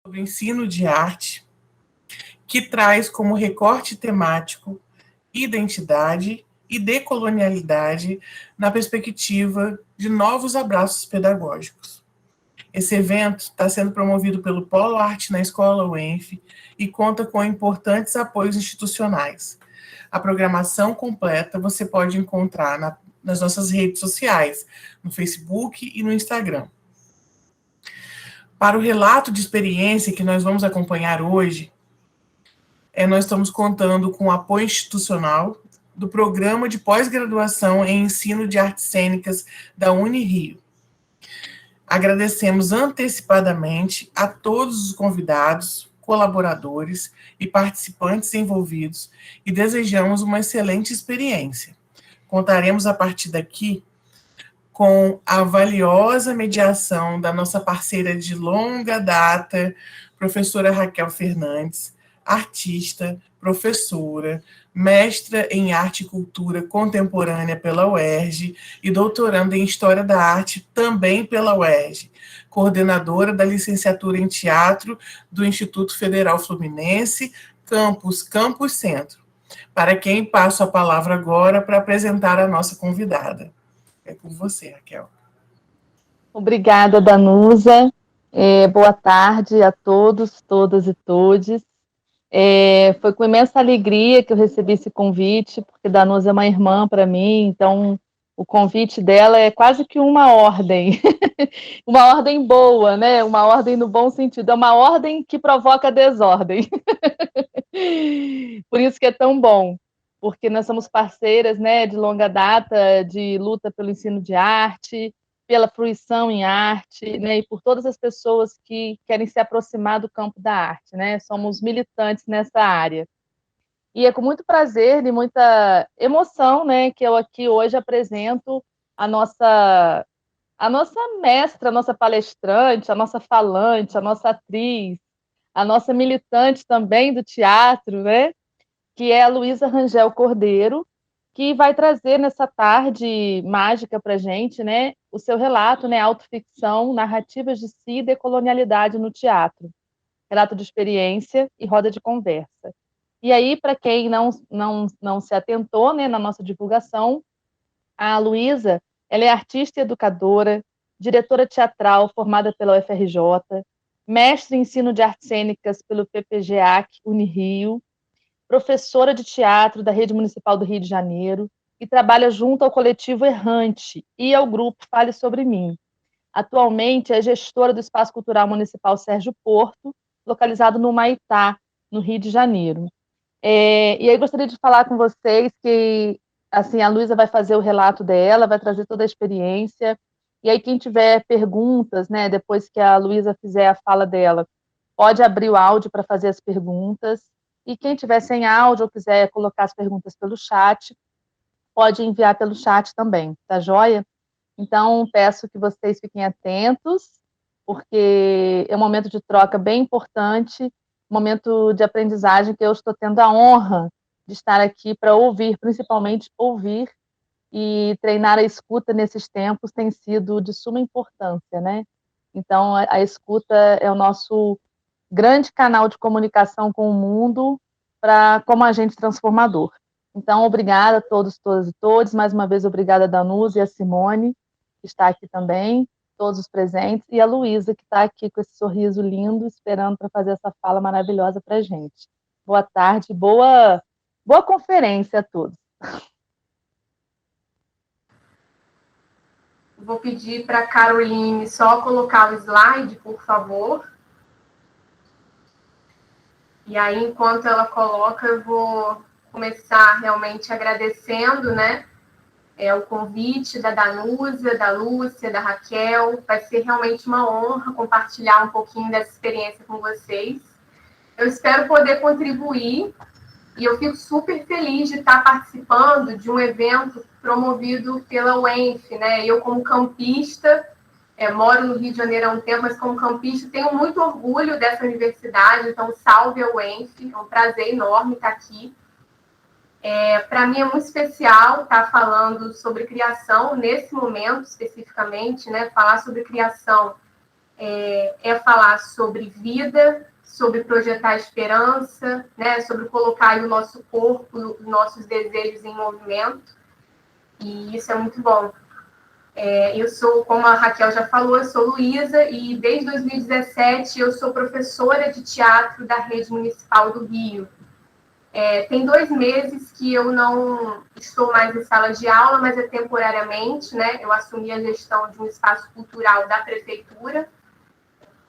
sobre o ensino de arte, que traz como recorte temático identidade e decolonialidade na perspectiva de novos abraços pedagógicos. Esse evento está sendo promovido pelo Polo Arte na Escola UENF e conta com importantes apoios institucionais. A programação completa você pode encontrar nas nossas redes sociais, no Facebook e no Instagram. Para o relato de experiência que nós vamos acompanhar hoje, nós estamos contando com o apoio institucional do Programa de Pós-Graduação em Ensino de Artes Cênicas da Unirio. Agradecemos antecipadamente a todos os convidados, colaboradores e participantes envolvidos e desejamos uma excelente experiência. Contaremos a partir daqui com a valiosa mediação da nossa parceira de longa data, professora Raquel Fernandes, artista, professora, mestra em Arte e Cultura Contemporânea pela UERJ e doutoranda em História da Arte também pela UERJ, coordenadora da licenciatura em Teatro do Instituto Federal Fluminense, Campus Centro. Para quem passo a palavra agora para apresentar a nossa convidada. É com você, Raquel. Obrigada, Danusa. Boa tarde a todos, todas e todes. Foi com imensa alegria que eu recebi esse convite, porque Danusa é uma irmã para mim, então o convite dela é quase que uma ordem, uma ordem boa, né? Uma ordem no bom sentido, é uma ordem que provoca desordem. Por isso que é tão bom, porque nós somos parceiras, né, de longa data de luta pelo ensino de arte, pela fruição em arte, né, e por todas as pessoas que querem se aproximar do campo da arte, né, somos militantes nessa área. E é com muito prazer e muita emoção, né, que eu aqui hoje apresento a nossa mestra, a nossa palestrante, a nossa falante, a nossa atriz, a nossa militante também do teatro, né, que é a Luísa Rangel Cordeiro, que vai trazer nessa tarde mágica para a gente, né, o seu relato, né, autoficção, narrativas de si e decolonialidade no teatro, relato de experiência e roda de conversa. E aí, para quem não se atentou, né, na nossa divulgação, a Luísa, ela é artista e educadora, diretora teatral formada pela UFRJ, mestre em ensino de artes cênicas pelo PPGEAC Unirio, professora de teatro da Rede Municipal do Rio de Janeiro e trabalha junto ao coletivo Errante e ao grupo Fale Sobre Mim. Atualmente é gestora do Espaço Cultural Municipal Sérgio Porto, localizado no Humaitá, no Rio de Janeiro. E aí gostaria de falar com vocês que assim, a Luísa vai fazer o relato dela, vai trazer toda a experiência, e aí quem tiver perguntas, né, depois que a Luísa fizer a fala dela, pode abrir o áudio para fazer as perguntas, e quem tiver sem áudio ou quiser colocar as perguntas pelo chat, pode enviar pelo chat também, tá joia? Então, peço que vocês fiquem atentos, porque é um momento de troca bem importante, um momento de aprendizagem que eu estou tendo a honra de estar aqui para ouvir, principalmente ouvir, e treinar a escuta nesses tempos tem sido de suma importância, né? Então, a escuta é o nosso grande canal de comunicação com o mundo como agente transformador. Então, obrigada a todos, todas e todos. Mais uma vez, obrigada a Danusa e a Simone, que está aqui também, todos os presentes, e a Luísa, que está aqui com esse sorriso lindo, esperando para fazer essa fala maravilhosa para a gente. Boa tarde, boa conferência a todos. Vou pedir para a Caroline só colocar o slide, por favor. E aí, enquanto ela coloca, eu vou começar realmente agradecendo, né, o convite da Danusa, da Lúcia, da Raquel. Vai ser realmente uma honra compartilhar um pouquinho dessa experiência com vocês. Eu espero poder contribuir e eu fico super feliz de estar participando de um evento promovido pela UENF, né? Eu, como campista, moro no Rio de Janeiro há um tempo, mas como campista tenho muito orgulho dessa universidade, então salve a UENF, é um prazer enorme estar aqui. Para mim é muito especial estar falando sobre criação, nesse momento especificamente, né? Falar sobre criação é falar sobre vida, sobre projetar esperança, né? Sobre colocar aí o nosso corpo, os nossos desejos em movimento. E isso é muito bom. Eu sou, como a Raquel já falou, eu sou Luísa e desde 2017 eu sou professora de teatro da Rede Municipal do Rio. Tem 2 meses que eu não estou mais em sala de aula, mas é temporariamente, né? Eu assumi a gestão de um espaço cultural da prefeitura.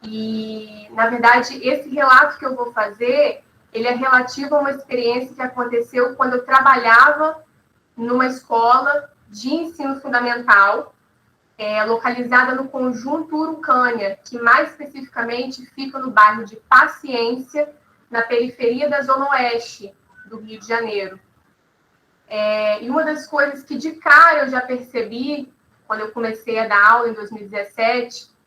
E, na verdade, esse relato que eu vou fazer, ele é relativo a uma experiência que aconteceu quando eu trabalhava numa escola de ensino fundamental, localizada no Conjunto Urucânia, que mais especificamente fica no bairro de Paciência, na periferia da Zona Oeste do Rio de Janeiro. E uma das coisas que de cara eu já percebi, quando eu comecei a dar aula em 2017,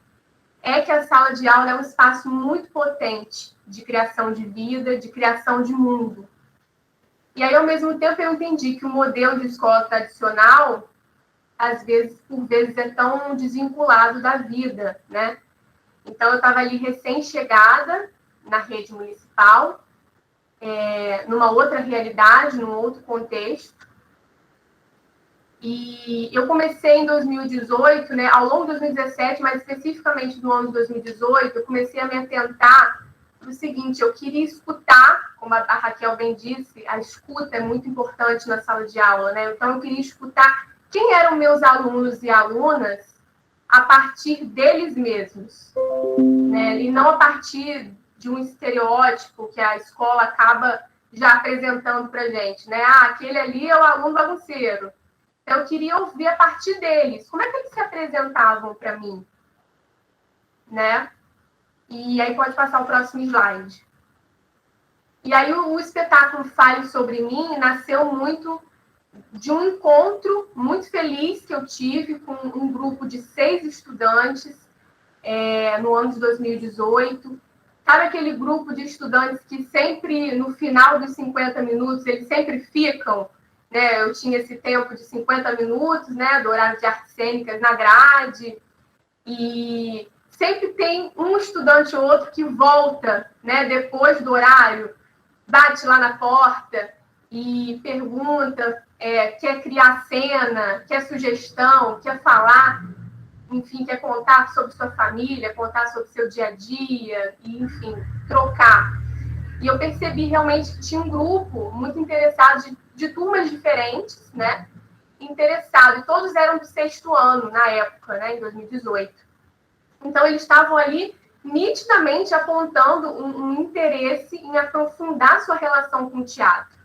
é que a sala de aula é um espaço muito potente de criação de vida, de criação de mundo. E aí, ao mesmo tempo, eu entendi que o modelo de escola tradicional, às vezes, por vezes, é tão desvinculado da vida, né? Então, eu estava ali recém-chegada na rede municipal, numa outra realidade, num outro contexto. E eu comecei em 2018, né, ao longo de 2017, mas especificamente no ano de 2018, eu comecei a me atentar para o seguinte: eu queria escutar, como a Raquel bem disse, a escuta é muito importante na sala de aula, né? Então, eu queria escutar quem eram meus alunos e alunas a partir deles mesmos, né? E não a partir de um estereótipo que a escola acaba já apresentando para a gente, né? Aquele ali é o aluno bagunceiro. Eu queria ouvir a partir deles. Como é que eles se apresentavam para mim? Né? E aí pode passar o próximo slide. E aí o espetáculo Fale Sobre Mim nasceu muito de um encontro muito feliz que eu tive com um grupo de 6 estudantes no ano de 2018. Sabe aquele grupo de estudantes que sempre, no final dos 50 minutos, eles sempre ficam... Né, eu tinha esse tempo de 50 minutos, né, do horário de artes cênicas na grade, e sempre tem um estudante ou outro que volta, né, depois do horário, bate lá na porta e pergunta, quer criar cena, quer sugestão, quer falar, enfim, quer contar sobre sua família, contar sobre seu dia a dia, e, enfim, trocar. E eu percebi realmente que tinha um grupo muito interessado de turmas diferentes, né? Interessado. E todos eram do 6º ano, na época, né? Em 2018. Então, eles estavam ali nitidamente apontando um interesse em aprofundar sua relação com o teatro.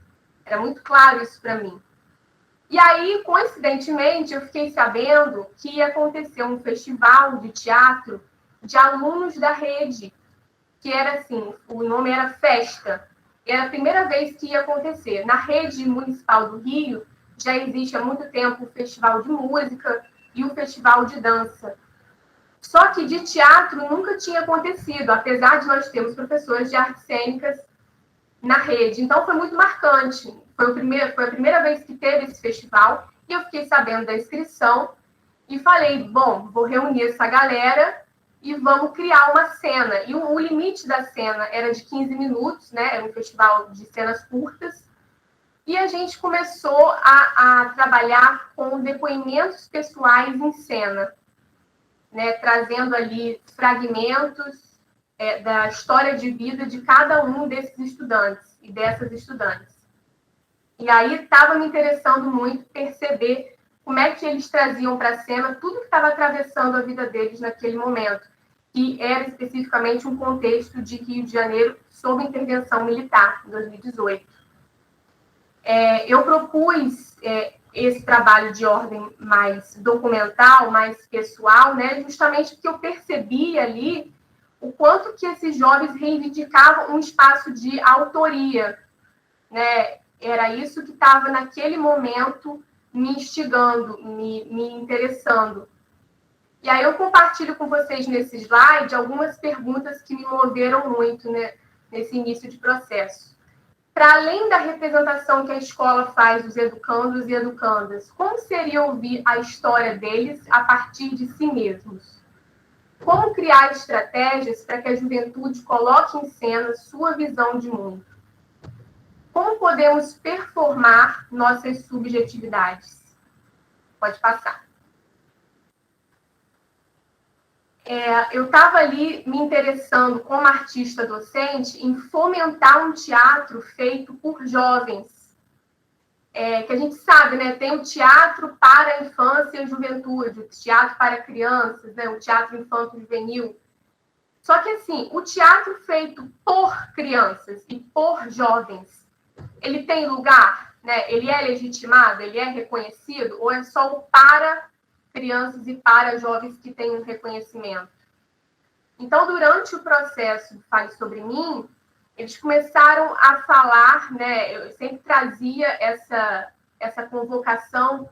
Era muito claro isso para mim. E aí, coincidentemente, eu fiquei sabendo que ia acontecer um festival de teatro de alunos da rede, que era assim, o nome era Festa. Era a primeira vez que ia acontecer. Na rede municipal do Rio, já existe há muito tempo o Festival de Música e o Festival de Dança. Só que de teatro nunca tinha acontecido, apesar de nós termos professores de artes cênicas na rede. Então, foi muito marcante. Foi a primeira vez que teve esse festival, e eu fiquei sabendo da inscrição, e falei, bom, vou reunir essa galera e vamos criar uma cena. E o limite da cena era de 15 minutos, né? Era um festival de cenas curtas. E a gente começou a trabalhar com depoimentos pessoais em cena, né? Trazendo ali fragmentos da história de vida de cada um desses estudantes e dessas estudantes. E aí estava me interessando muito perceber como é que eles traziam para a cena tudo que estava atravessando a vida deles naquele momento, que era especificamente um contexto de Rio de Janeiro sob intervenção militar, em 2018. Eu propus esse trabalho de ordem mais documental, mais pessoal, né, justamente porque eu percebi ali o quanto que esses jovens reivindicavam um espaço de autoria, né? Era isso que estava, naquele momento, me instigando, me interessando. E aí eu compartilho com vocês nesse slide algumas perguntas que me moveram muito, né, nesse início de processo. Para além da representação que a escola faz dos educandos e educandas, como seria ouvir a história deles a partir de si mesmos? Como criar estratégias para que a juventude coloque em cena sua visão de mundo? Como podemos performar nossas subjetividades? Pode passar. Eu estava ali me interessando, como artista docente, em fomentar um teatro feito por jovens. Que a gente sabe, né? Tem o teatro para a infância e juventude, o teatro para crianças, né? O teatro infanto-juvenil. Só que, assim, o teatro feito por crianças e por jovens, ele tem lugar, né? Ele é legitimado, ele é reconhecido, ou é só o para crianças e para jovens que têm um reconhecimento? Então, durante o processo Fale Sobre Mim, eles começaram a falar, né? Eu sempre trazia essa convocação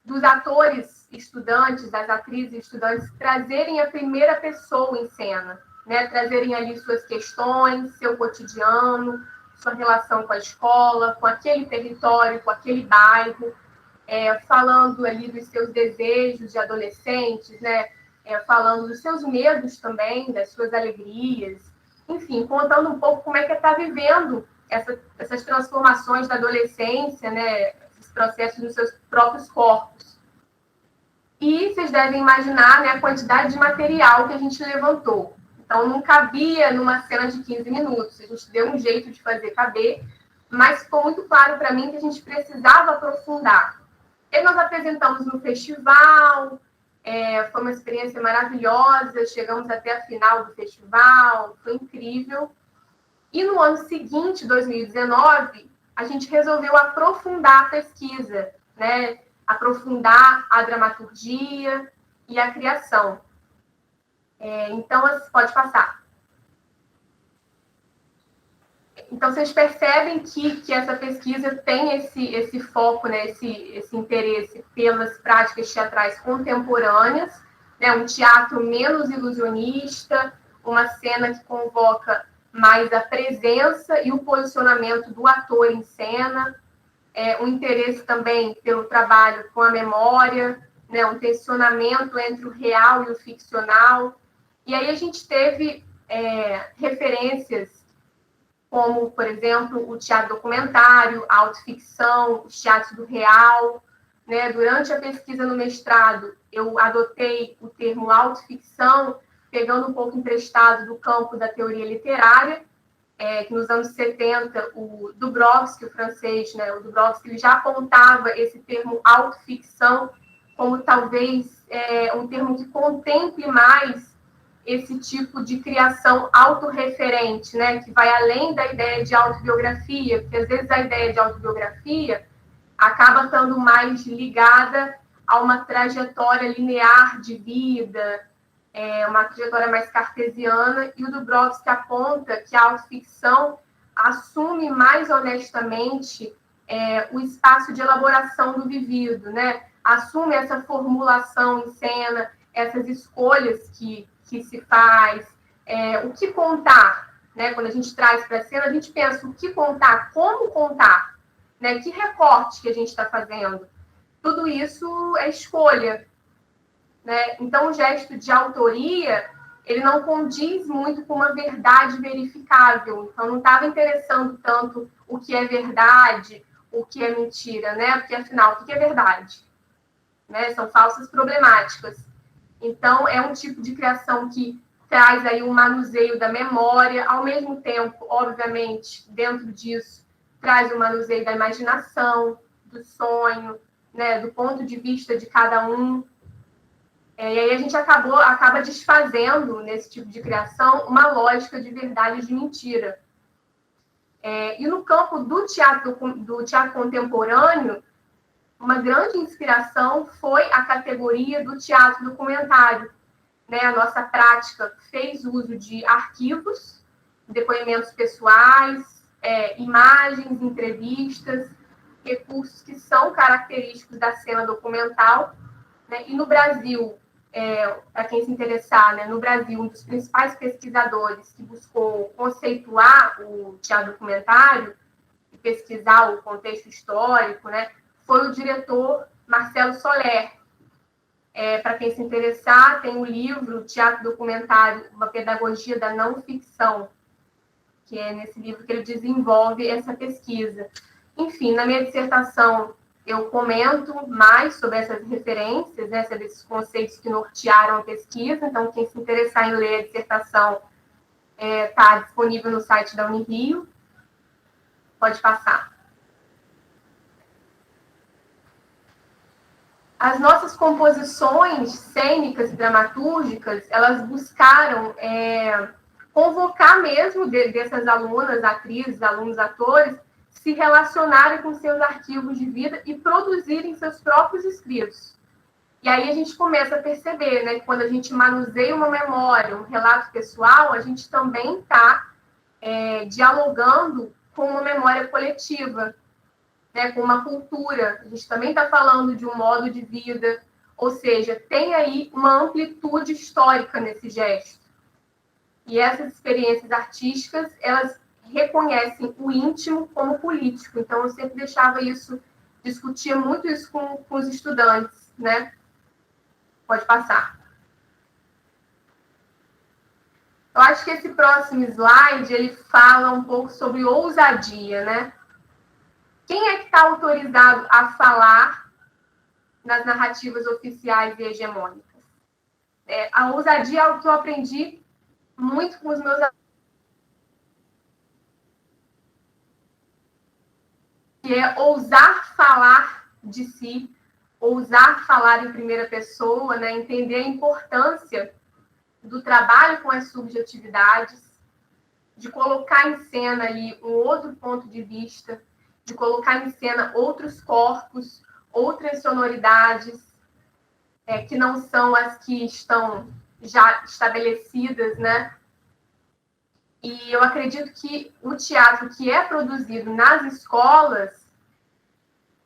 dos atores estudantes, das atrizes estudantes, trazerem a primeira pessoa em cena, né? Trazerem ali suas questões, seu cotidiano, sua relação com a escola, com aquele território, com aquele bairro, falando ali dos seus desejos de adolescentes, né? Falando dos seus medos também, das suas alegrias, enfim, contando um pouco como é que está vivendo essas transformações da adolescência, né? Esses processos nos seus próprios corpos. E vocês devem imaginar, né, a quantidade de material que a gente levantou. Então, não cabia numa cena de 15 minutos. A gente deu um jeito de fazer caber, mas ficou muito claro para mim que a gente precisava aprofundar. E nós apresentamos no festival, foi uma experiência maravilhosa, chegamos até a final do festival, foi incrível. E no ano seguinte, 2019, a gente resolveu aprofundar a pesquisa, né? Aprofundar a dramaturgia e a criação. Então, pode passar. Então, vocês percebem que essa pesquisa tem esse foco, né, esse interesse pelas práticas teatrais contemporâneas, né, um teatro menos ilusionista, uma cena que convoca mais a presença e o posicionamento do ator em cena, um interesse também pelo trabalho com a memória, né, um tensionamento entre o real e o ficcional. E aí a gente teve referências como, por exemplo, o teatro documentário, a autoficção, o teatro do real, né? Durante a pesquisa no mestrado, eu adotei o termo autoficção, pegando um pouco emprestado do campo da teoria literária, que nos anos 70, o Dubrovsky, o francês, né? O Dubrovsky, ele já apontava esse termo autoficção como talvez um termo que contemple mais esse tipo de criação autorreferente, né, que vai além da ideia de autobiografia, porque às vezes a ideia de autobiografia acaba estando mais ligada a uma trajetória linear de vida, uma trajetória mais cartesiana, e o Dubrovsky aponta que a autoficção assume mais honestamente o espaço de elaboração do vivido, né, assume essa formulação em cena, essas escolhas que se faz, o que contar, né? Quando a gente traz para a cena, a gente pensa o que contar, como contar, né? Que recorte que a gente está fazendo. Tudo isso é escolha, né? Então, o gesto de autoria, ele não condiz muito com uma verdade verificável. Então, não estava interessando tanto o que é verdade, o que é mentira, né? Porque, afinal, o que é verdade? Né? São falsas problemáticas. Então, é um tipo de criação que traz aí um manuseio da memória, ao mesmo tempo, obviamente, dentro disso, traz o manuseio da imaginação, do sonho, né, do ponto de vista de cada um. E aí a gente acaba desfazendo, nesse tipo de criação, uma lógica de verdade e de mentira. E no campo do teatro contemporâneo, uma grande inspiração foi a categoria do teatro documentário. Né? A nossa prática fez uso de arquivos, depoimentos pessoais, imagens, entrevistas, recursos que são característicos da cena documental. Né? E no Brasil, para quem se interessar, né? No Brasil, um dos principais pesquisadores que buscou conceituar o teatro documentário e pesquisar o contexto histórico, né? Foi o diretor Marcelo Soler. Para quem se interessar, tem o livro Teatro Documentário, uma pedagogia da não ficção, que é nesse livro que ele desenvolve essa pesquisa. Enfim, na minha dissertação, eu comento mais sobre essas referências, né, sobre esses conceitos que nortearam a pesquisa. Então, quem se interessar em ler a dissertação está disponível no site da Unirio. Pode passar. As nossas composições cênicas e dramatúrgicas, elas buscaram convocar mesmo dessas alunas, atrizes, alunos, atores, se relacionarem com seus arquivos de vida e produzirem seus próprios escritos. E aí a gente começa a perceber, né, que quando a gente manuseia uma memória, um relato pessoal, a gente também está dialogando com uma memória coletiva, né, com uma cultura. A gente também está falando de um modo de vida, ou seja, tem aí uma amplitude histórica nesse gesto. E essas experiências artísticas, elas reconhecem o íntimo como político. Então, eu sempre deixava isso, discutia muito isso com os estudantes, né? Pode passar. Eu acho que esse próximo slide, ele fala um pouco sobre ousadia, né? Quem é que está autorizado a falar nas narrativas oficiais e hegemônicas? A ousadia é algo que eu aprendi muito com os meus alunos, que é ousar falar de si, ousar falar em primeira pessoa, né? Entender a importância do trabalho com as subjetividades, de colocar em cena ali um outro ponto de vista, de colocar em cena outros corpos, outras sonoridades, que não são as que estão já estabelecidas, né? E eu acredito que o teatro que é produzido nas escolas,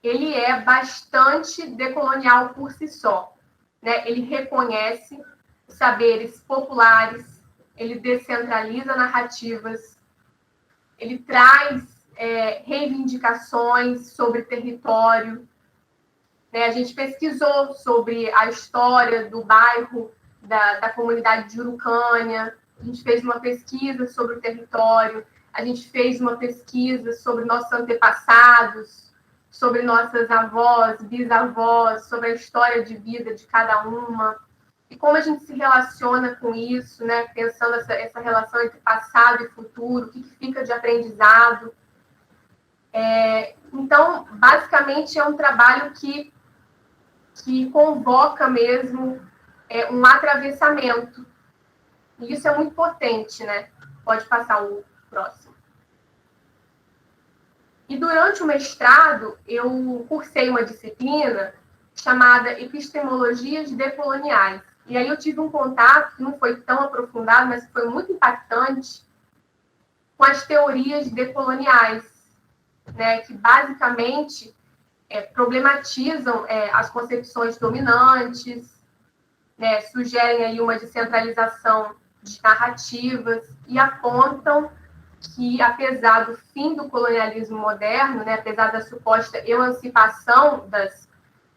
ele é bastante decolonial por si só, né? Ele reconhece os saberes populares, ele descentraliza narrativas, ele traz reivindicações sobre território, né? A gente pesquisou sobre a história do bairro, da comunidade de Urucânia, a gente fez uma pesquisa sobre o território, a gente fez uma pesquisa sobre nossos antepassados, sobre nossas avós, bisavós, sobre a história de vida de cada uma, e como a gente se relaciona com isso, né? Pensando essa relação entre passado e futuro, o que fica de aprendizado. Então, basicamente, é um trabalho que convoca mesmo um atravessamento. E isso é muito potente, né? Pode passar o próximo. E durante o mestrado, eu cursei uma disciplina chamada Epistemologias Decoloniais. E aí eu tive um contato, que não foi tão aprofundado, mas foi muito impactante, com as teorias decoloniais, né, que basicamente problematizam as concepções dominantes, né, sugerem aí uma descentralização de narrativas e apontam que, apesar do fim do colonialismo moderno, né, apesar da suposta emancipação das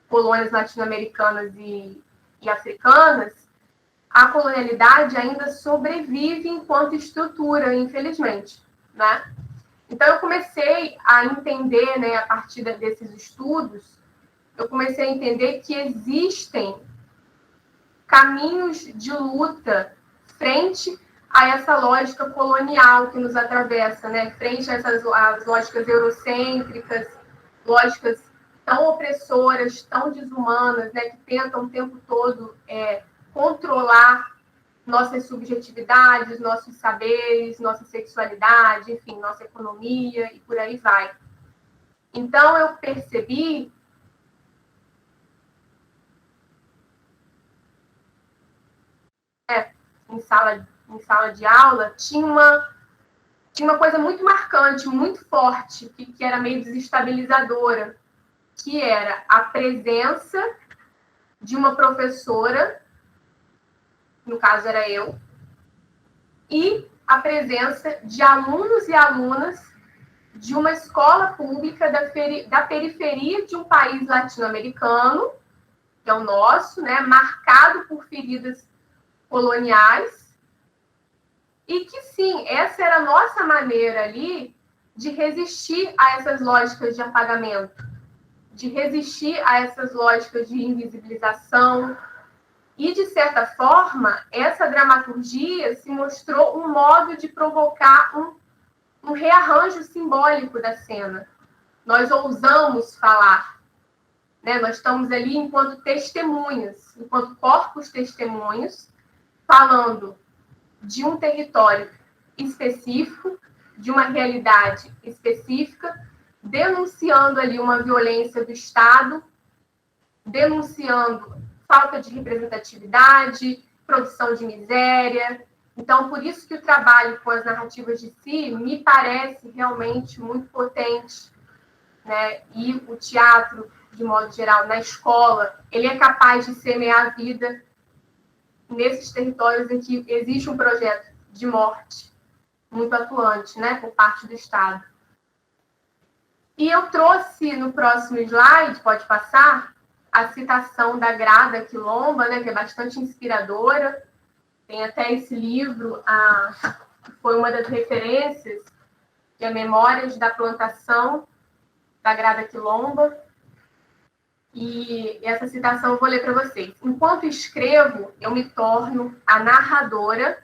colônias latino-americanas e africanas, a colonialidade ainda sobrevive enquanto estrutura, infelizmente, né? Então, eu comecei a entender, né, a partir desses estudos, eu comecei a entender que existem caminhos de luta frente a essa lógica colonial que nos atravessa, né? Frente a essas as lógicas eurocêntricas, lógicas tão opressoras, tão desumanas, né? Que tentam o tempo todo controlar nossas subjetividades, nossos saberes, nossa sexualidade, enfim, nossa economia e por aí vai. Então, eu percebi em sala de aula, tinha uma coisa muito marcante, muito forte, que era meio desestabilizadora, que era a presença de uma professora, no caso era eu, e a presença de alunos e alunas de uma escola pública da periferia de um país latino-americano, que é o nosso, né, marcado por feridas coloniais, e que, sim, essa era a nossa maneira ali de resistir a essas lógicas de apagamento, de resistir a essas lógicas de invisibilização. E, de certa forma, essa dramaturgia se mostrou um modo de provocar um rearranjo simbólico da cena. Nós ousamos falar, né? Nós estamos ali enquanto testemunhas, enquanto corpos testemunhos, falando de um território específico, de uma realidade específica, denunciando ali uma violência do Estado, denunciando falta de representatividade, produção de miséria. Então, por isso que o trabalho com as narrativas de si me parece realmente muito potente, né? E o teatro, de modo geral, na escola, ele é capaz de semear a vida nesses territórios em que existe um projeto de morte muito atuante, né, por parte do Estado. E eu trouxe no próximo slide, pode passar, a citação da Grada Quilomba, né, que é bastante inspiradora. Tem até esse livro, que foi uma das referências, que é Memórias da Plantação, da Grada Quilomba. E essa citação eu vou ler para vocês. Enquanto escrevo, eu me torno a narradora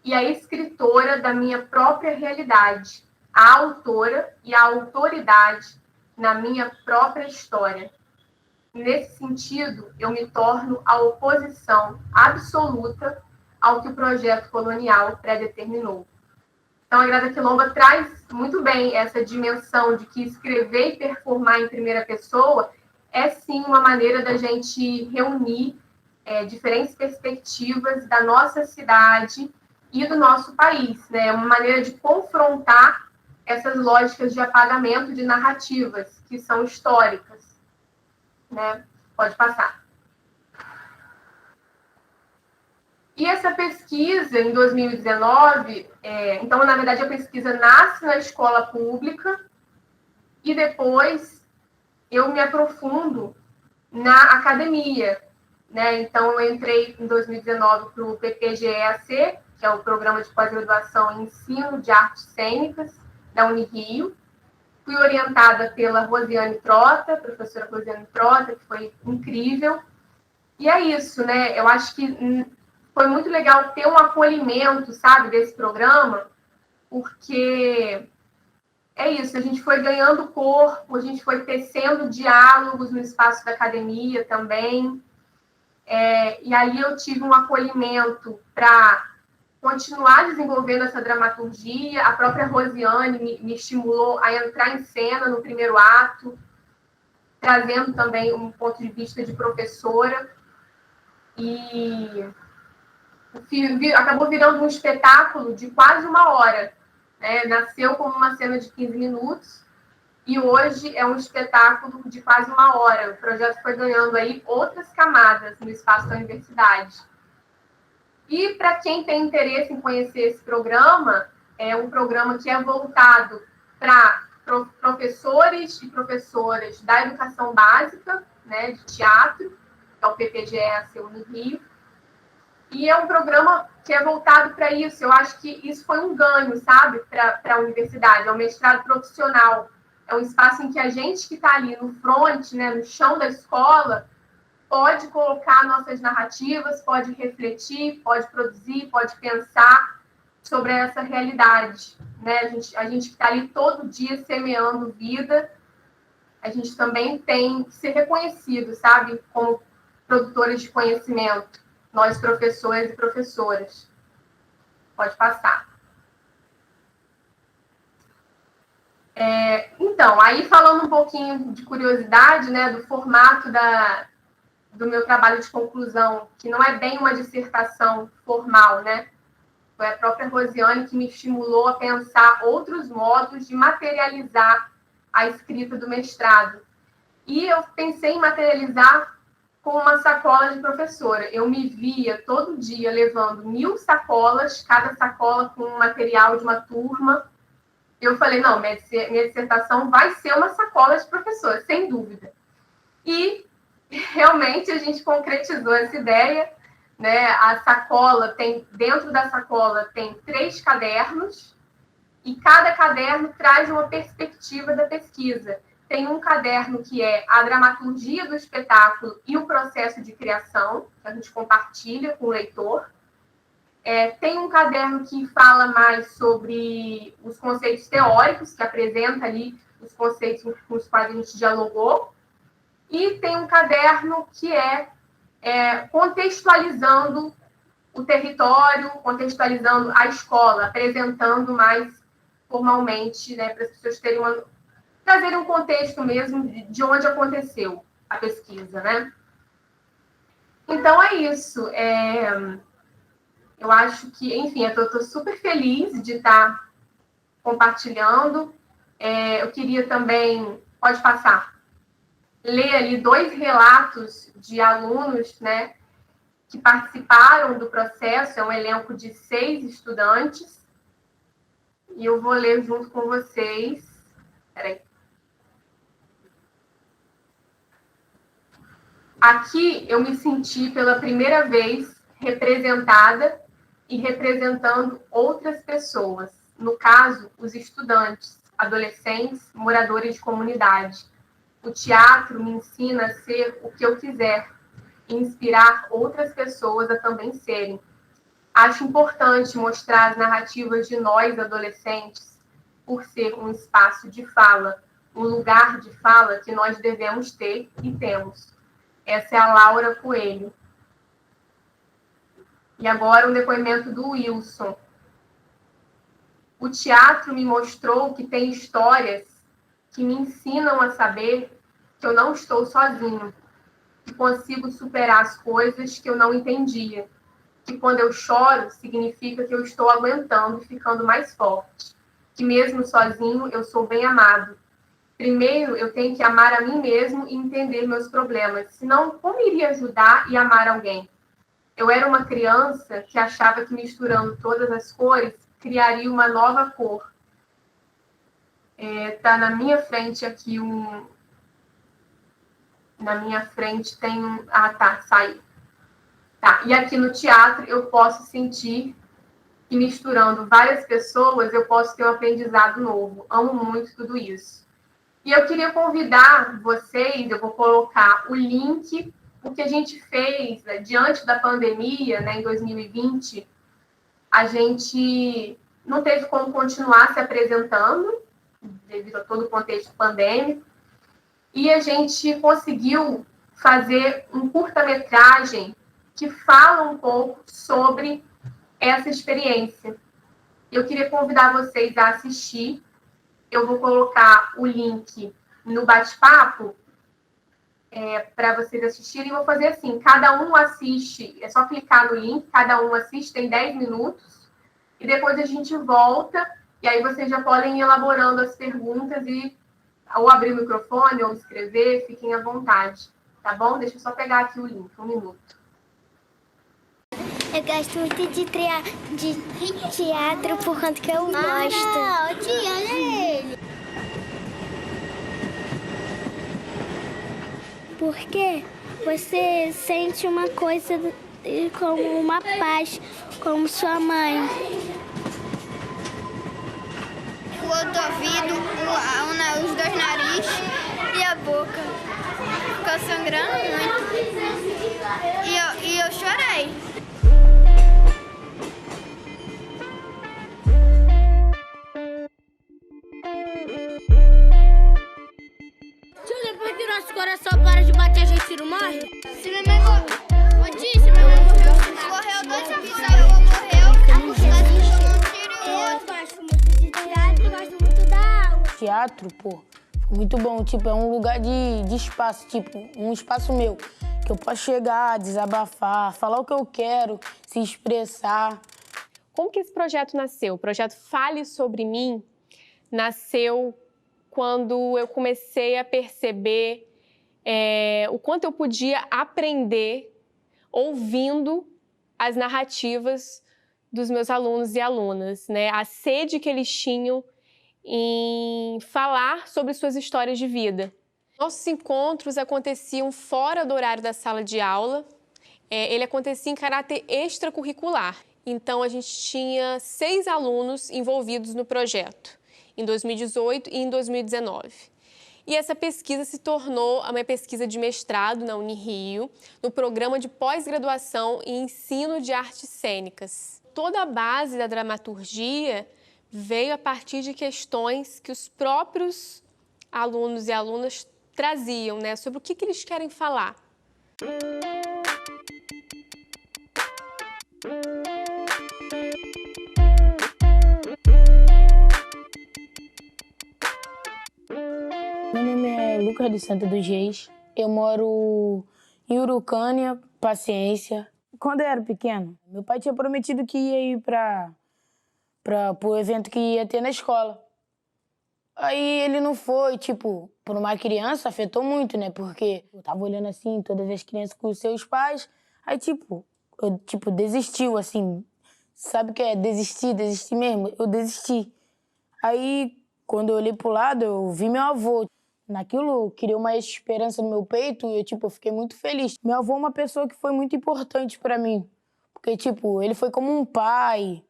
e a escritora da minha própria realidade, a autora e a autoridade na minha própria história. Nesse sentido, eu me torno a oposição absoluta ao que o projeto colonial predeterminou. Então, a Grada Quilomba traz muito bem essa dimensão de que escrever e performar em primeira pessoa é, sim, uma maneira da gente reunir diferentes perspectivas da nossa cidade e do nosso país, né? É uma maneira de confrontar essas lógicas de apagamento de narrativas que são históricas, né? Pode passar. E essa pesquisa, em 2019, então, na verdade, a pesquisa nasce na escola pública e depois eu me aprofundo na academia, né? Então, eu entrei em 2019 para o PPGEAC, que é o Programa de Pós-Graduação em Ensino de Artes Cênicas, da Unirio. Fui orientada pela Rosiane Trota, professora Rosiane Trota, que foi incrível. E é isso, né? Eu acho que foi muito legal ter um acolhimento, sabe, desse programa, porque é isso, a gente foi ganhando corpo, a gente foi tecendo diálogos no espaço da academia também. E aí eu tive um acolhimento para continuar desenvolvendo essa dramaturgia. A própria Rosiane me estimulou a entrar em cena no primeiro ato, trazendo também um ponto de vista de professora. E acabou virando um espetáculo de quase 1 hora. Né? Nasceu como uma cena de 15 minutos e hoje é um espetáculo de quase 1 hora. O projeto foi ganhando aí outras camadas no espaço da universidade. E para quem tem interesse em conhecer esse programa, é um programa que é voltado para professores e professoras da educação básica, né, de teatro, que é o PPGEAC Unirio. E é um programa que é voltado para isso. Eu acho que isso foi um ganho, sabe, para a universidade. É um mestrado profissional. É um espaço em que a gente que está ali no front, né, no chão da escola, pode colocar nossas narrativas, pode refletir, pode produzir, pode pensar sobre essa realidade. Né? A gente que está ali todo dia semeando vida, a gente também tem que ser reconhecido, sabe, como produtores de conhecimento. Nós, professores e professoras. Pode passar. Então, aí falando um pouquinho de curiosidade, né, do formato do meu trabalho de conclusão, que não é bem uma dissertação formal, né? Foi a própria Rosiane que me estimulou a pensar outros modos de materializar a escrita do mestrado. E eu pensei em materializar com uma sacola de professora. Eu me via todo dia levando 1000 sacolas, cada sacola com um material de uma turma. Eu falei, não, minha dissertação vai ser uma sacola de professora, sem dúvida. E realmente a gente concretizou essa ideia, né? A sacola dentro da sacola tem 3 cadernos, e cada caderno traz uma perspectiva da pesquisa. Tem um caderno que é a dramaturgia do espetáculo e o processo de criação, que a gente compartilha com o leitor. Tem um caderno que fala mais sobre os conceitos teóricos, que apresenta ali os conceitos com os quais a gente dialogou. E tem um caderno que é contextualizando o território, contextualizando a escola, apresentando mais formalmente, né, para as pessoas trazerem um contexto mesmo de onde aconteceu a pesquisa, né? Então, é isso. Eu acho que, enfim, eu estou super feliz de estar compartilhando. Eu queria também, pode passar, ler ali 2 relatos de alunos, né, que participaram do processo. É um elenco de 6 estudantes. E eu vou ler junto com vocês. Peraí. Aqui eu me senti pela primeira vez representada e representando outras pessoas. No caso, os estudantes, adolescentes, moradores de comunidade. O teatro me ensina a ser o que eu quiser e inspirar outras pessoas a também serem. Acho importante mostrar as narrativas de nós, adolescentes, por ser um espaço de fala, um lugar de fala que nós devemos ter e temos. Essa é a Laura Coelho. E agora um depoimento do Wilson. O teatro me mostrou que tem histórias que me ensinam a saber que eu não estou sozinho, que consigo superar as coisas que eu não entendia, que quando eu choro significa que eu estou aguentando e ficando mais forte, que mesmo sozinho eu sou bem amado. Primeiro eu tenho que amar a mim mesmo e entender meus problemas, senão como iria ajudar e amar alguém? Eu era uma criança que achava que misturando todas as cores criaria uma nova cor. Tá na minha frente aqui Na minha frente tem um... Ah, tá, saiu. Tá, e aqui no teatro eu posso sentir que misturando várias pessoas eu posso ter um aprendizado novo. Amo muito tudo isso. E eu queria convidar vocês, eu vou colocar o link, o que a gente fez, né, diante da pandemia, né, em 2020, a gente não teve como continuar se apresentando, devido a todo o contexto pandêmico, e a gente conseguiu fazer um curta-metragem que fala um pouco sobre essa experiência. Eu queria convidar vocês a assistir. Eu vou colocar o link no bate-papo para vocês assistirem. Vou fazer assim, cada um assiste, é só clicar no link, cada um assiste, tem 10 minutos, e depois a gente volta, e aí vocês já podem ir elaborando as perguntas e ou abrir o microfone, ou escrever, fiquem à vontade, tá bom? Deixa eu só pegar aqui o link, 1 minuto. Eu gosto muito de teatro por conta que eu gosto. Não, tia, olha ele. Porque você sente uma coisa como uma paz, como sua mãe. O outro ouvido, os 2 narizes e a boca. Ficou sangrando muito. E eu chorei. Depois que nosso coração para de bater, a gente não morre? Se minha mãe morreu 2 episódios, Eu gosto muito de teatro, gosto muito da aula. Teatro, pô, muito bom. Tipo, é um lugar de espaço, tipo, um espaço meu. Que eu posso chegar, desabafar, falar o que eu quero, se expressar. Como que esse projeto nasceu? O projeto Fale Sobre Mim nasceu quando eu comecei a perceber o quanto eu podia aprender ouvindo as narrativas dos meus alunos e alunas, né? A sede que eles tinham em falar sobre suas histórias de vida. Nossos encontros aconteciam fora do horário da sala de aula. Ele acontecia em caráter extracurricular. Então, a gente tinha 6 alunos envolvidos no projeto, em 2018 e em 2019. E essa pesquisa se tornou uma pesquisa de mestrado na Unirio, no programa de pós-graduação em ensino de artes cênicas. Toda a base da dramaturgia veio a partir de questões que os próprios alunos e alunas traziam, né, sobre o que eles querem falar. Meu nome é Lucas de Santa dos Reis. Eu moro em Urucânia, Paciência. Quando eu era pequeno, meu pai tinha prometido que ia ir para o evento que ia ter na escola. Aí ele não foi, tipo, por uma criança afetou muito, né? Porque eu tava olhando assim, todas as crianças com os seus pais. Aí, desistiu, assim. Sabe o que é desistir mesmo? Eu desisti. Aí, quando eu olhei pro lado, eu vi meu avô. Naquilo, criou uma esperança no meu peito e eu fiquei muito feliz. Meu avô é uma pessoa que foi muito importante pra mim. Porque, ele foi como um pai.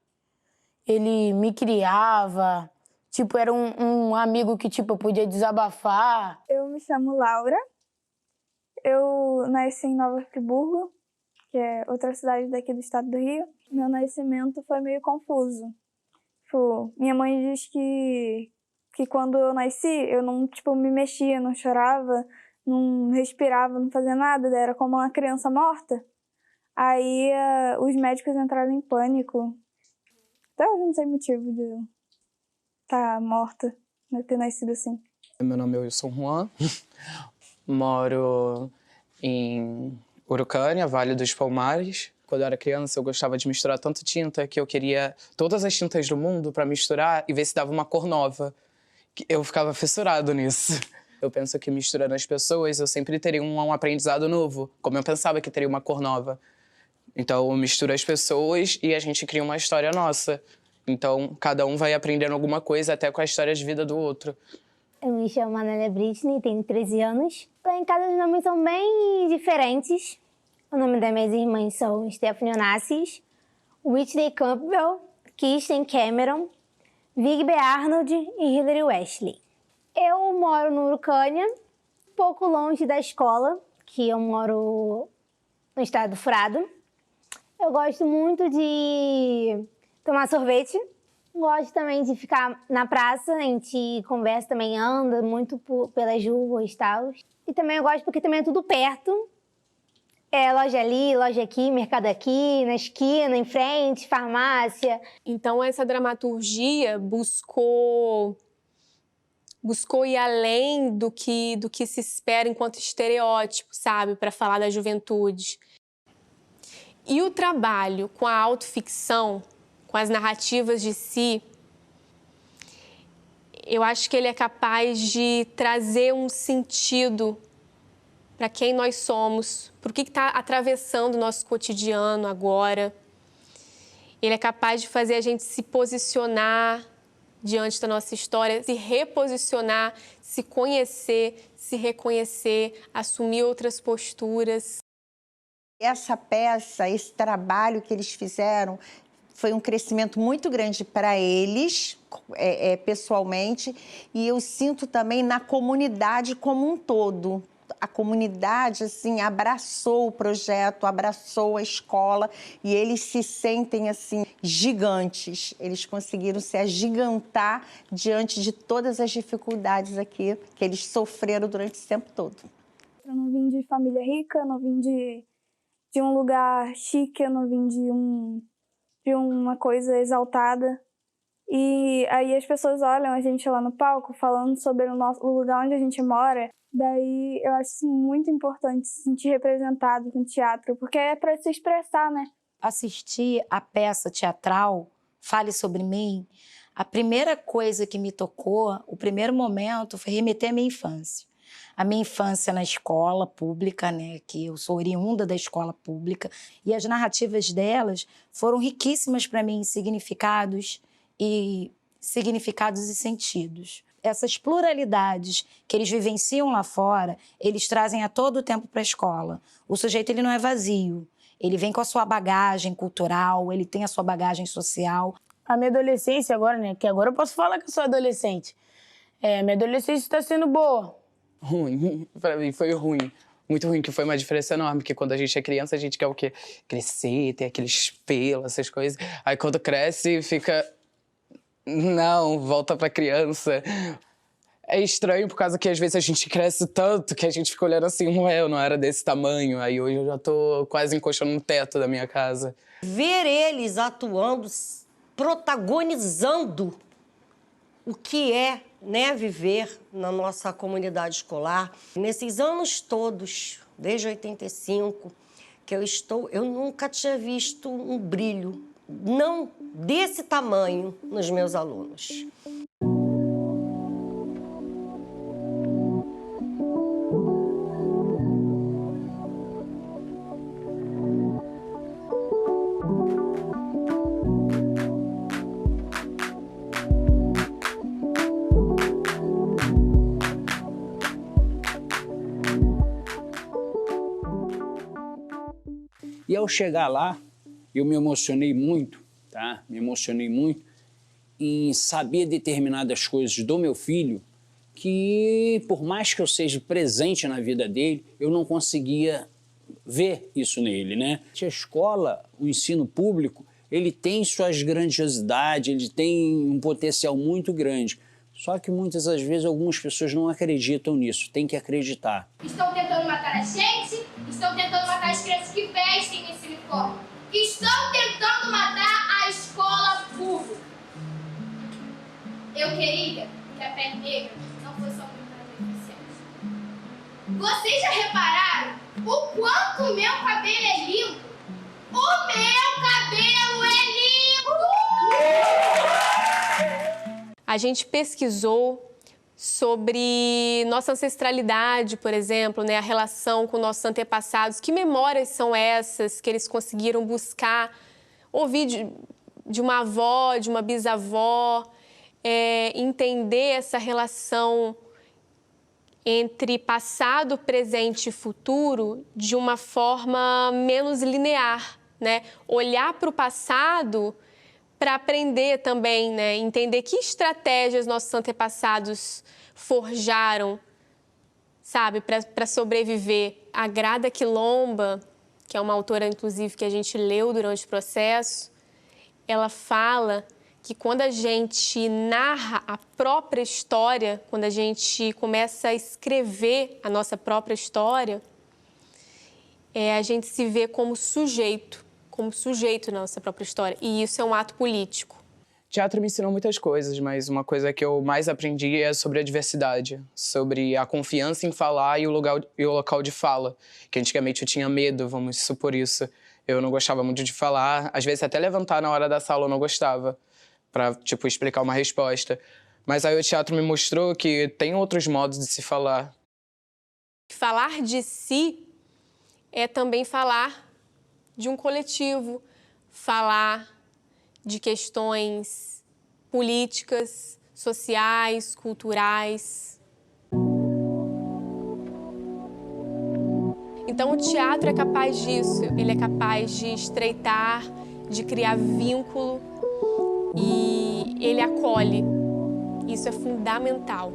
Ele me criava. Era um amigo que, eu podia desabafar. Eu me chamo Laura. Eu nasci em Nova Friburgo, que é outra cidade daqui do estado do Rio. Meu nascimento foi meio confuso. Minha mãe diz que quando eu nasci, eu não, me mexia, não chorava, não respirava, não fazia nada. Era como uma criança morta. Aí os médicos entraram em pânico. Até hoje não sei o motivo de eu estar morta, né, ter nascido assim. Meu nome é Wilson Juan, moro em Urucânia, Vale dos Palmares. Quando eu era criança, eu gostava de misturar tanta tinta que eu queria todas as tintas do mundo para misturar e ver se dava uma cor nova. Eu ficava fissurado nisso. Eu penso que misturando as pessoas, eu sempre teria um aprendizado novo, como eu pensava que teria uma cor nova. Então, eu misturo as pessoas e a gente cria uma história nossa. Então, cada um vai aprendendo alguma coisa, até com a história de vida do outro. Eu me chamo Anélia Britney, tenho 13 anos. Lá em casa os nomes são bem diferentes. O nome das minhas irmãs são Stephanie Onassis, Whitney Campbell, Kirsten Cameron, Vigbe Arnold e Hilary Wesley. Eu moro no Urucânia, um pouco longe da escola, que eu moro no estado do Furado. Eu gosto muito de tomar sorvete. Gosto também de ficar na praça, a gente conversa também, anda muito pelas ruas e tal. E também eu gosto porque também é tudo perto. É loja ali, loja aqui, mercado aqui, na esquina, em frente, farmácia. Então essa dramaturgia buscou ir além do que se espera enquanto estereótipo, sabe, para falar da juventude. E o trabalho com a autoficção, com as narrativas de si, eu acho que ele é capaz de trazer um sentido para quem nós somos, para o que está atravessando o nosso cotidiano agora. Ele é capaz de fazer a gente se posicionar diante da nossa história, se reposicionar, se conhecer, se reconhecer, assumir outras posturas. Essa peça, esse trabalho que eles fizeram, foi um crescimento muito grande para eles, pessoalmente, e eu sinto também na comunidade como um todo. A comunidade, assim, abraçou o projeto, abraçou a escola e eles se sentem, assim, gigantes. Eles conseguiram se agigantar diante de todas as dificuldades aqui que eles sofreram durante esse tempo todo. Eu não vim de família rica, não vim de um lugar chique, eu não vim de uma coisa exaltada. E aí as pessoas olham a gente lá no palco falando sobre o lugar onde a gente mora. Daí eu acho muito importante se sentir representado com teatro, porque é para se expressar, né? Assistir a peça teatral Fale Sobre Mim, a primeira coisa que me tocou, o primeiro momento, foi remeter à minha infância. A minha infância na escola pública, né, que eu sou oriunda da escola pública, e as narrativas delas foram riquíssimas para mim em significados e sentidos. Essas pluralidades que eles vivenciam lá fora, eles trazem a todo tempo para a escola. O sujeito ele não é vazio, ele vem com a sua bagagem cultural, ele tem a sua bagagem social. A minha adolescência agora, né? Que agora eu posso falar que eu sou adolescente. Minha adolescência está sendo boa. Ruim. Pra mim foi ruim. Muito ruim, que foi uma diferença enorme, porque quando a gente é criança, a gente quer o quê? Crescer, ter aqueles pelos, essas coisas. Aí quando cresce, fica... Não, volta pra criança. É estranho por causa que às vezes a gente cresce tanto que a gente fica olhando assim, eu não era desse tamanho. Aí hoje eu já tô quase encostando no teto da minha casa. Ver eles atuando, protagonizando o que é, né, viver na nossa comunidade escolar. Nesses anos todos, desde 85, que eu nunca tinha visto um brilho, não desse tamanho, nos meus alunos. E ao chegar lá, eu me emocionei muito, tá? Me emocionei muito em saber determinadas coisas do meu filho que, por mais que eu seja presente na vida dele, eu não conseguia ver isso nele, né? A escola, o ensino público, ele tem suas grandiosidades, ele tem um potencial muito grande. Só que muitas das vezes algumas pessoas não acreditam nisso, tem que acreditar. Estão tentando matar a gente, estão tentando matar as crianças que vestem esse uniforme. Estão tentando matar a escola pública. Eu queria que a pele negra não fosse só para deficientes. Vocês já repararam o quanto o meu cabelo é lindo? O meu cabelo é lindo! A gente pesquisou sobre nossa ancestralidade, por exemplo, né, a relação com nossos antepassados. Que memórias são essas que eles conseguiram buscar, ouvir de uma avó, de uma bisavó, entender essa relação entre passado, presente e futuro de uma forma menos linear, né? Olhar para o passado para aprender também, né? Entender que estratégias nossos antepassados forjaram, sabe, para sobreviver. A Grada Quilomba, que é uma autora, inclusive, que a gente leu durante o processo, ela fala que quando a gente narra a própria história, quando a gente começa a escrever a nossa própria história, a gente se vê como sujeito na nossa própria história. E isso é um ato político. Teatro me ensinou muitas coisas, mas uma coisa que eu mais aprendi é sobre a diversidade, sobre a confiança em falar e o local de fala, que antigamente eu tinha medo, vamos supor isso. Eu não gostava muito de falar, às vezes até levantar na hora da sala eu não gostava, para, tipo, explicar uma resposta. Mas aí o teatro me mostrou que tem outros modos de se falar. Falar de si é também falar de um coletivo, falar de questões políticas, sociais, culturais. Então o teatro é capaz disso, ele é capaz de estreitar, de criar vínculo e ele acolhe. Isso é fundamental.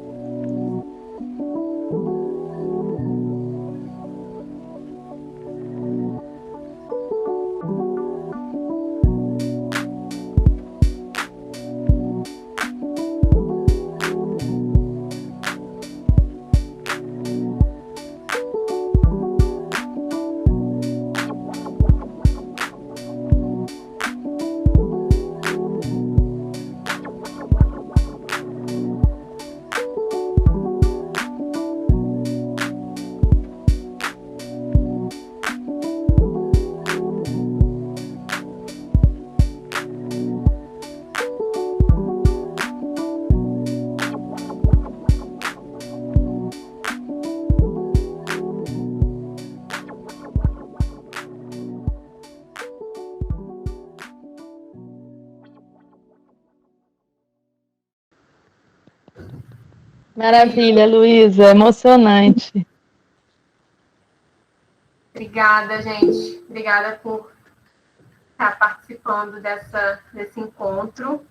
Maravilha, Luísa, emocionante. Obrigada, gente. Obrigada por estar participando desse encontro.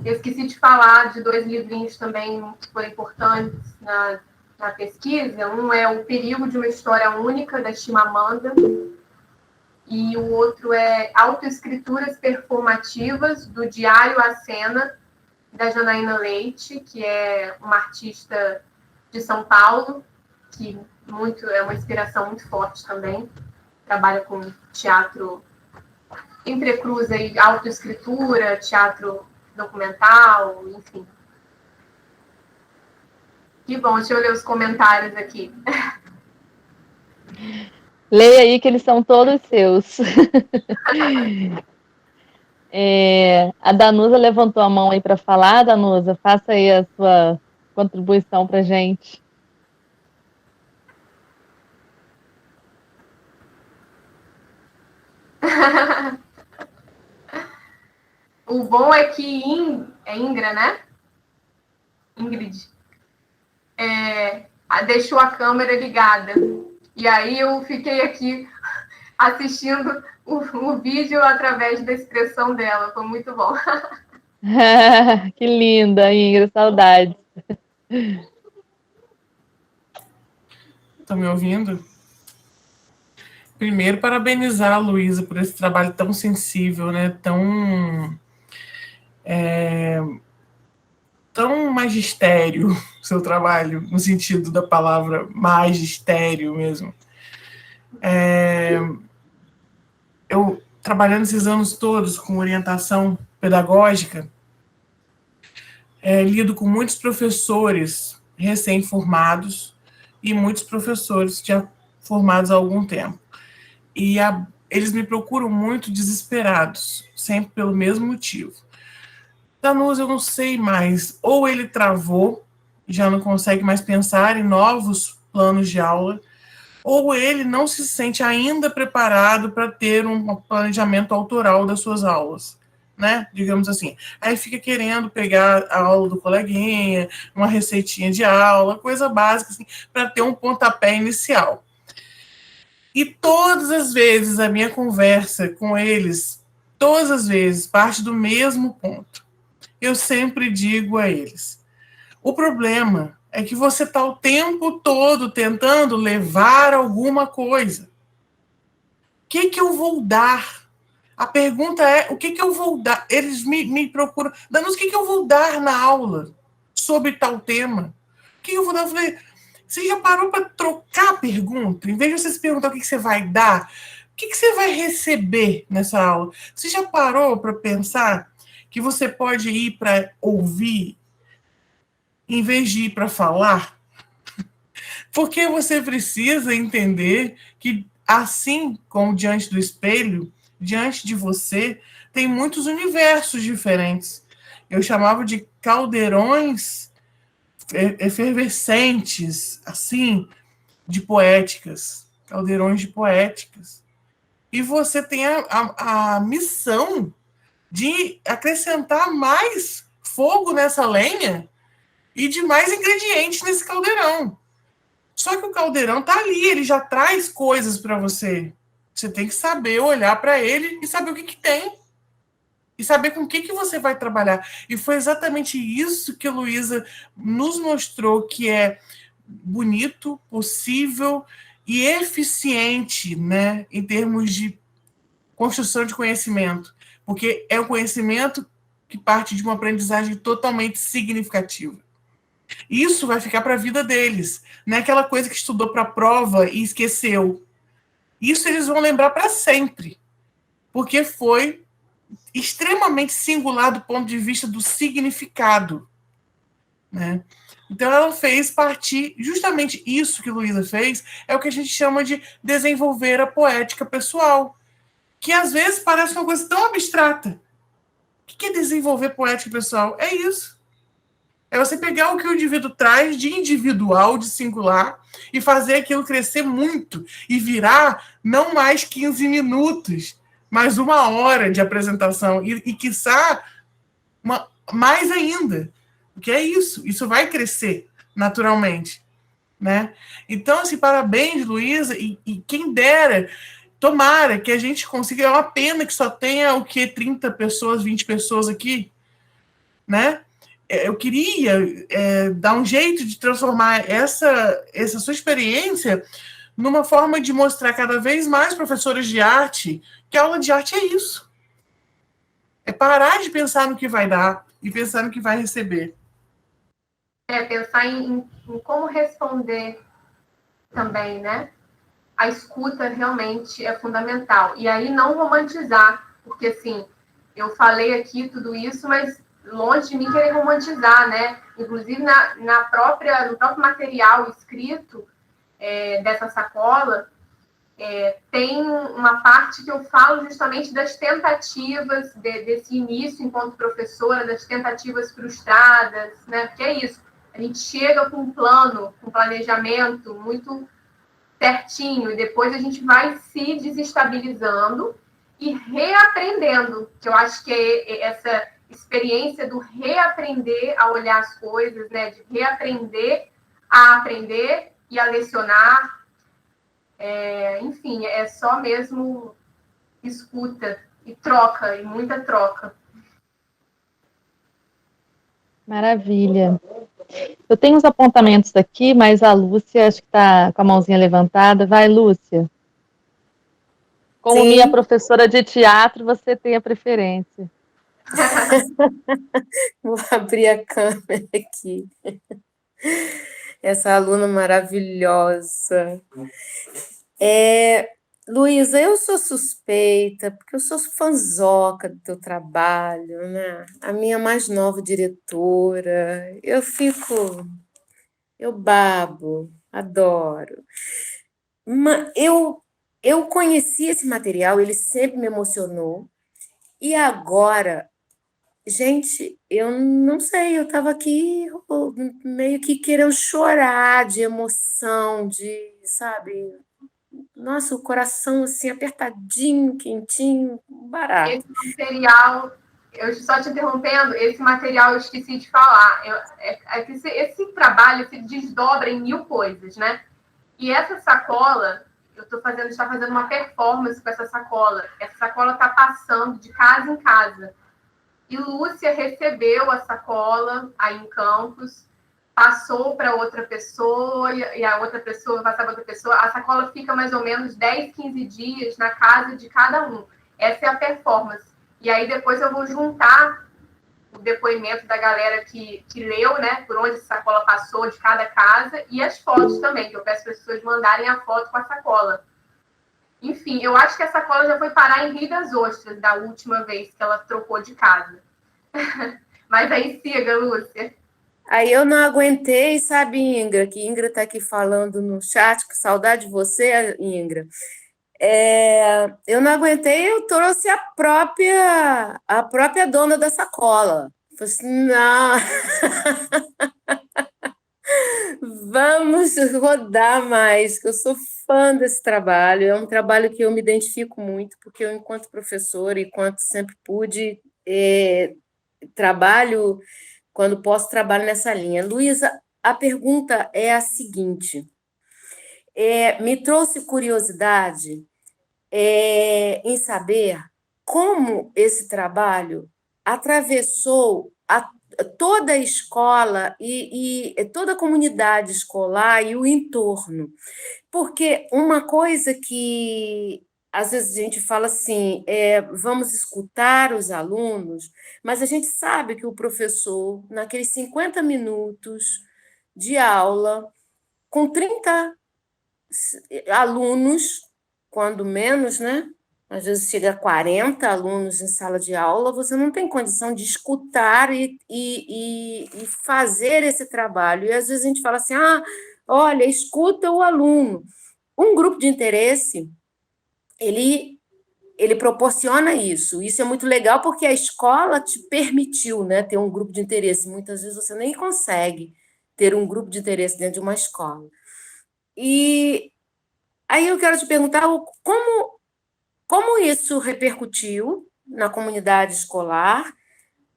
Eu esqueci de falar de 2 livrinhos também que foram importantes na pesquisa. Um é O Perigo de uma História Única, da Chimamanda, e o outro é Autoescrituras Performativas, do Diário à Cena, da Janaína Leite, que é uma artista de São Paulo, que é uma inspiração muito forte também. Trabalha com teatro, entrecruza aí autoescritura, teatro documental, enfim. Que bom, deixa eu ler os comentários aqui. Leia aí que eles são todos seus. A Danusa levantou a mão aí para falar. Danusa, faça aí a sua contribuição para a gente. O bom é que Ingra, né? Ingrid. Deixou a câmera ligada. E aí eu fiquei aqui assistindo o vídeo através da expressão dela. Foi muito bom. Que linda, Ingra, saudades. Estão me ouvindo? Primeiro, parabenizar a Luísa por esse trabalho tão sensível, né? Tão magistério, seu trabalho, no sentido da palavra magistério mesmo. Eu, trabalhando esses anos todos com orientação pedagógica, lido com muitos professores recém-formados e muitos professores já formados há algum tempo. E eles me procuram muito desesperados, sempre pelo mesmo motivo. Danusa, eu não sei mais, ou ele travou, já não consegue mais pensar em novos planos de aula, ou ele não se sente ainda preparado para ter um planejamento autoral das suas aulas, né? Digamos assim. Aí fica querendo pegar a aula do coleguinha, uma receitinha de aula, coisa básica, assim, para ter um pontapé inicial. E todas as vezes a minha conversa com eles, todas as vezes, parte do mesmo ponto. Eu sempre digo a eles, o problema é que você está o tempo todo tentando levar alguma coisa. O que eu vou dar? A pergunta é, o que eu vou dar? Eles me procuram, Danusa, o que eu vou dar na aula sobre tal tema? O que eu vou dar? Eu falei, você já parou para trocar a pergunta? Em vez de você se perguntar o que você vai dar, o que você vai receber nessa aula? Você já parou para pensar que você pode ir para ouvir em vez de ir para falar? Porque você precisa entender que, assim como diante do espelho, diante de você, tem muitos universos diferentes. Eu chamava de caldeirões efervescentes, assim, de poéticas, caldeirões de poéticas. E você tem a missão de acrescentar mais fogo nessa lenha e de mais ingredientes nesse caldeirão. Só que o caldeirão tá ali, ele já traz coisas para você. Você tem que saber olhar para ele e saber o que tem. E saber com o que você vai trabalhar. E foi exatamente isso que a Luísa nos mostrou que é bonito, possível e eficiente, né, em termos de construção de conhecimento. Porque é um conhecimento que parte de uma aprendizagem totalmente significativa. Isso vai ficar para a vida deles. Não é aquela coisa que estudou para a prova e esqueceu. Isso eles vão lembrar para sempre. Porque foi extremamente singular do ponto de vista do significado, né? Então ela fez partir, justamente isso que Luísa fez, é o que a gente chama de desenvolver a poética pessoal, que às vezes parece uma coisa tão abstrata. O que é desenvolver poética pessoal? É isso. É você pegar o que o indivíduo traz de individual, de singular, e fazer aquilo crescer muito, e virar não mais 15 minutos, mais 1 hora de apresentação, e quiçá, mais ainda. Porque é isso vai crescer, naturalmente, né? Então, assim, parabéns, Luísa, e quem dera, tomara que a gente consiga, é uma pena que só tenha, 30 pessoas, 20 pessoas aqui, né? Eu queria dar um jeito de transformar essa sua experiência numa forma de mostrar cada vez mais professores de arte que a aula de arte é isso. É parar de pensar no que vai dar e pensar no que vai receber. Pensar em como responder também, né? A escuta realmente é fundamental. E aí não romantizar, porque assim, eu falei aqui tudo isso, mas longe de mim querer romantizar, né? Inclusive no próprio material escrito dessa sacola, tem uma parte que eu falo justamente das tentativas desse início enquanto professora, das tentativas frustradas, né? Porque é isso, a gente chega com um plano, com um planejamento muito certinho, e depois a gente vai se desestabilizando e reaprendendo, que eu acho que é essa experiência do reaprender a olhar as coisas, né? De reaprender a aprender e a lecionar. Enfim, é só mesmo escuta e troca, e muita troca. Maravilha. Eu tenho uns apontamentos aqui, mas a Lúcia acho que está com a mãozinha levantada. Vai, Lúcia. Como Sim. minha professora de teatro, você tem a preferência. Vou abrir a câmera aqui. Essa aluna maravilhosa. Luísa, eu sou suspeita, porque eu sou fanzoca do teu trabalho, né? A minha mais nova diretora. Eu babo, adoro. Eu conheci esse material, ele sempre me emocionou, e agora, gente, eu não sei, eu estava aqui meio que querendo chorar de emoção, sabe? Nossa, o coração assim, apertadinho, quentinho, barato. Esse material, eu só te interrompendo, esse material eu esqueci de falar. Esse trabalho se desdobra em 1000 coisas, né? E essa sacola, está fazendo uma performance com essa sacola. Essa sacola está passando de casa em casa. E Lúcia recebeu a sacola aí em Campos, passou para outra pessoa, e a outra pessoa passava para outra pessoa. A sacola fica mais ou menos 10, 15 dias na casa de cada um. Essa é a performance. E aí depois eu vou juntar o depoimento da galera que leu, né, por onde essa sacola passou de cada casa, e as fotos também, que eu peço para as pessoas mandarem a foto com a sacola. Enfim, eu acho que a sacola já foi parar em Rio das Ostras, da última vez que ela trocou de casa. Mas aí siga, Lúcia. Aí eu não aguentei, sabe, Ingra, que Ingra está aqui falando no chat, que saudade de você, Ingra. Eu não aguentei, eu trouxe a própria dona da sacola. Falei assim, não, vamos rodar mais, que eu sou fã desse trabalho, é um trabalho que eu me identifico muito, porque eu, enquanto professora, enquanto sempre pude, trabalho, quando posso, trabalho nessa linha. Luísa, a pergunta é a seguinte, me trouxe curiosidade em saber como esse trabalho atravessou toda a escola e toda a comunidade escolar e o entorno. Porque uma coisa que às vezes a gente fala assim, vamos escutar os alunos, mas a gente sabe que o professor, naqueles 50 minutos de aula, com 30 alunos, quando menos, né? Às vezes chega a 40 alunos em sala de aula, você não tem condição de escutar e fazer esse trabalho. E às vezes a gente fala assim, olha, escuta o aluno. Um grupo de interesse, ele proporciona isso. Isso é muito legal porque a escola te permitiu, né, ter um grupo de interesse. Muitas vezes você nem consegue ter um grupo de interesse dentro de uma escola. E aí eu quero te perguntar como isso repercutiu na comunidade escolar,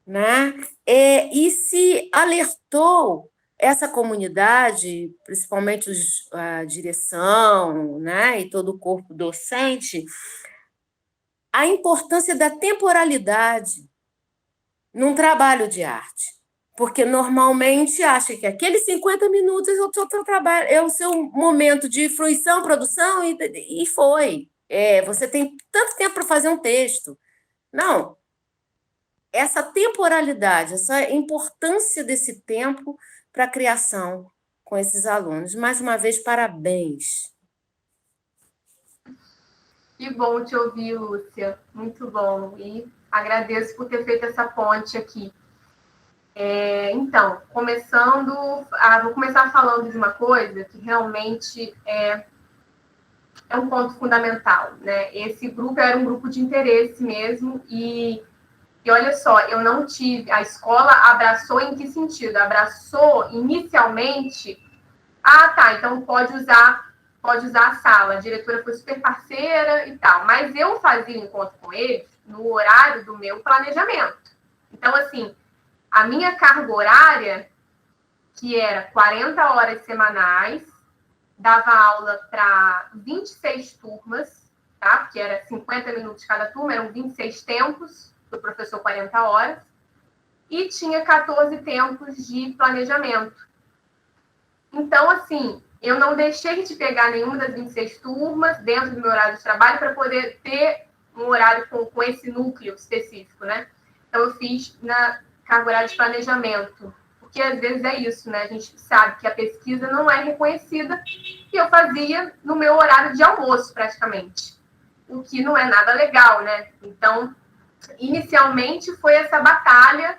né? E se alertou essa comunidade, principalmente a direção, né, e todo o corpo docente, a importância da temporalidade num trabalho de arte. Porque normalmente acha que aqueles 50 minutos é o seu trabalho, é o seu momento de fruição, produção, e foi. Você tem tanto tempo para fazer um texto. Não. Essa temporalidade, essa importância desse tempo para a criação com esses alunos. Mais uma vez, parabéns. Que bom te ouvir, Lúcia. Muito bom. E agradeço por ter feito essa ponte aqui. Então, vou começar falando de uma coisa que realmente é um ponto fundamental, né? Esse grupo era um grupo de interesse mesmo, e olha só, eu não tive... A escola abraçou em que sentido? Abraçou inicialmente... tá, então pode usar a sala. A diretora foi super parceira e tal. Mas eu fazia encontro com eles no horário do meu planejamento. Então, assim, a minha carga horária, que era 40 horas semanais, dava aula para 26 turmas, tá? Porque era 50 minutos cada turma, eram 26 tempos, do professor 40 horas, e tinha 14 tempos de planejamento. Então, assim, eu não deixei de pegar nenhuma das 26 turmas dentro do meu horário de trabalho para poder ter um horário com esse núcleo específico, né? Então, eu fiz na carga horária de planejamento, porque às vezes é isso, né? A gente sabe que a pesquisa não é reconhecida, e eu fazia no meu horário de almoço, praticamente, o que não é nada legal, né? Então, inicialmente foi essa batalha,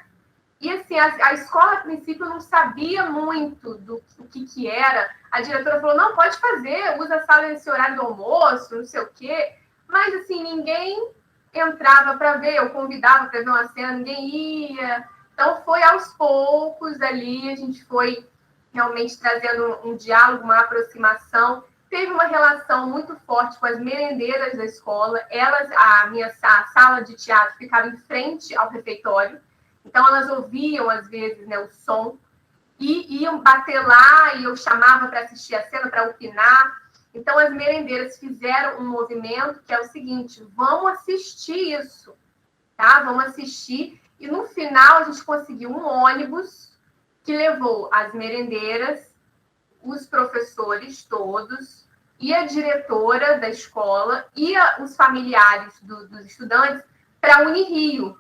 e assim, a escola, a princípio, não sabia muito do que era. A diretora falou, não, pode fazer, usa a sala nesse horário do almoço, não sei o quê, mas assim, ninguém entrava para ver, eu convidava para ver uma cena, ninguém ia. Então, foi aos poucos ali, a gente foi realmente trazendo um diálogo, uma aproximação. Teve uma relação muito forte com as merendeiras da escola. A sala de teatro ficava em frente ao refeitório, então elas ouviam, às vezes, né, o som, e iam bater lá, e eu chamava para assistir a cena, para opinar. Então, as merendeiras fizeram um movimento que é o seguinte, vamos assistir isso, tá? Vamos assistir. E, no final, a gente conseguiu um ônibus que levou as merendeiras, os professores todos, e a diretora da escola, e os familiares dos estudantes para a Unirio.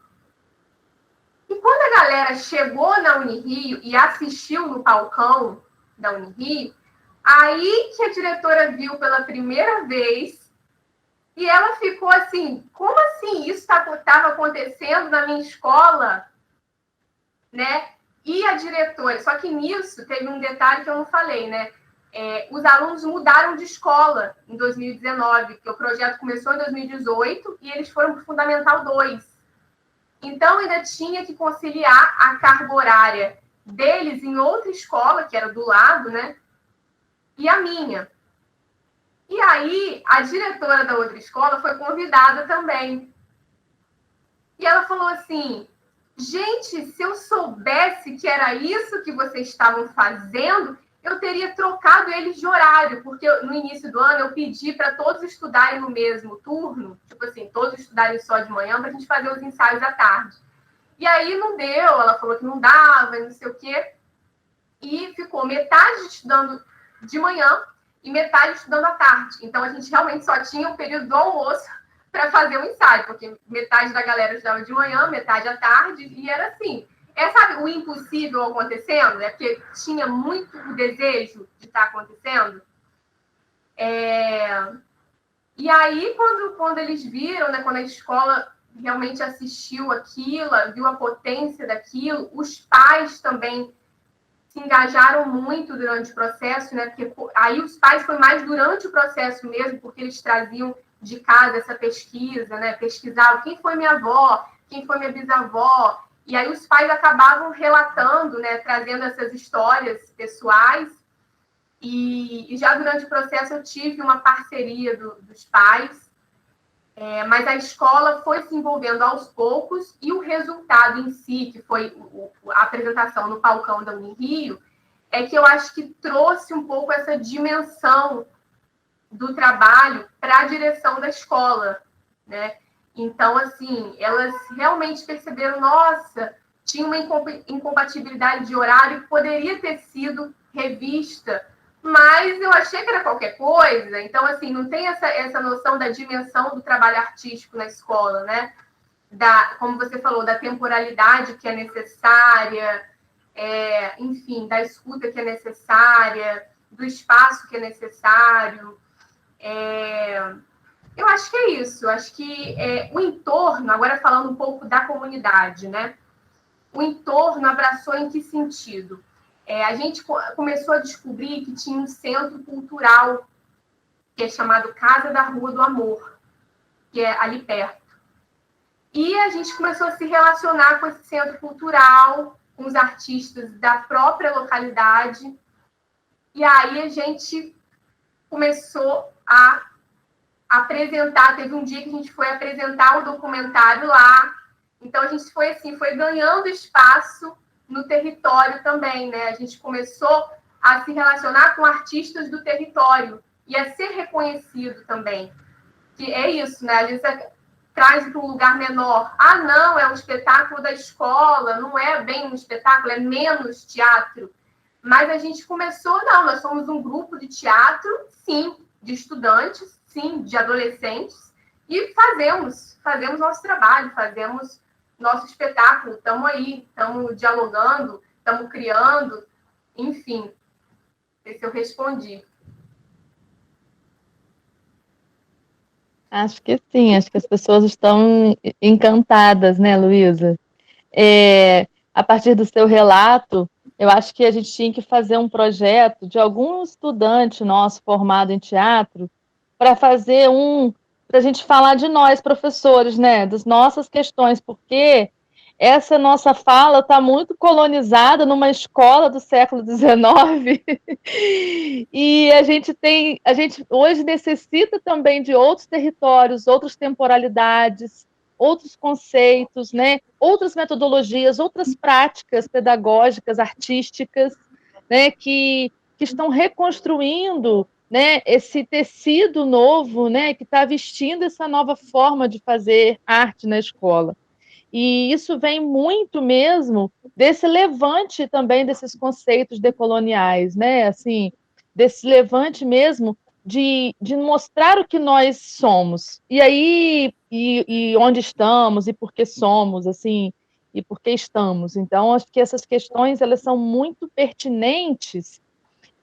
E quando a galera chegou na Unirio e assistiu no palcão da Unirio, aí que a diretora viu pela primeira vez, e ela ficou assim, como assim? Isso estava acontecendo na minha escola? Né? E a diretora, só que nisso teve um detalhe que eu não falei, né? Os alunos mudaram de escola em 2019, porque o projeto começou em 2018 e eles foram para o Fundamental 2. Então, ainda tinha que conciliar a carga horária deles em outra escola, que era do lado, né? E a minha. E aí, a diretora da outra escola foi convidada também. E ela falou assim, gente, se eu soubesse que era isso que vocês estavam fazendo, eu teria trocado eles de horário, porque no início do ano eu pedi para todos estudarem no mesmo turno, tipo assim, todos estudarem só de manhã, para a gente fazer os ensaios à tarde. E aí não deu, ela falou que não dava, não sei o quê, e ficou metade estudando de manhã e metade estudando à tarde. Então, a gente realmente só tinha o período do almoço para fazer o ensaio, porque metade da galera estudava de manhã, metade à tarde, e era assim. Sabe, o impossível acontecendo? Porque tinha muito o desejo de estar acontecendo. E aí, quando eles viram, né, quando a escola realmente assistiu aquilo, viu a potência daquilo, os pais também se engajaram muito durante o processo, né? Porque aí os pais foi mais durante o processo mesmo, porque eles traziam de casa essa pesquisa, né? Pesquisavam quem foi minha avó, quem foi minha bisavó, e aí os pais acabavam relatando, né? Trazendo essas histórias pessoais, e já durante o processo eu tive uma parceria dos pais, mas a escola foi se envolvendo aos poucos, e o resultado em si, que foi a apresentação no palcão da Unirio, é que eu acho que trouxe um pouco essa dimensão do trabalho para a direção da escola, né? Então, assim, elas realmente perceberam, nossa, tinha uma incompatibilidade de horário que poderia ter sido revista, mas eu achei que era qualquer coisa. Então, assim, não tem essa noção da dimensão do trabalho artístico na escola, né? Como você falou, da temporalidade que é necessária, enfim, da escuta que é necessária, do espaço que é necessário. Eu acho que é isso. Eu acho que o entorno, agora falando um pouco da comunidade, né? O entorno abraçou em que sentido? A gente começou a descobrir que tinha um centro cultural que é chamado Casa da Rua do Amor, que é ali perto. E a gente começou a se relacionar com esse centro cultural, com os artistas da própria localidade. E aí a gente começou a apresentar, teve um dia que a gente foi apresentar o documentário lá. Então a gente foi ganhando espaço no território também, né? A gente começou a se relacionar com artistas do território e a ser reconhecido também. Que é isso, né? A Lisa traz para um lugar menor. Ah, não, é um espetáculo da escola, não é bem um espetáculo, é menos teatro. Mas a gente começou, não, nós somos um grupo de teatro, sim, de estudantes, sim, de adolescentes, e fazemos nosso trabalho, fazemos nosso espetáculo, estamos aí, estamos dialogando, estamos criando, enfim. Não sei se eu respondi. Acho que sim, acho que as pessoas estão encantadas, né, Luísa? A partir do seu relato, eu acho que a gente tinha que fazer um projeto de algum estudante nosso formado em teatro para fazer para a gente falar de nós, professores, né, das nossas questões, porque essa nossa fala está muito colonizada numa escola do século XIX e a gente hoje necessita também de outros territórios, outras temporalidades, outros conceitos, né? Outras metodologias, outras práticas pedagógicas, artísticas, né? que estão reconstruindo, né? Esse tecido novo, né? Que está vestindo essa nova forma de fazer arte na escola. E isso vem muito mesmo desse levante também desses conceitos decoloniais, né? Assim, desse levante mesmo de mostrar o que nós somos. E aí, e onde estamos, e por que somos, assim, e por que estamos. Então, acho que essas questões, elas são muito pertinentes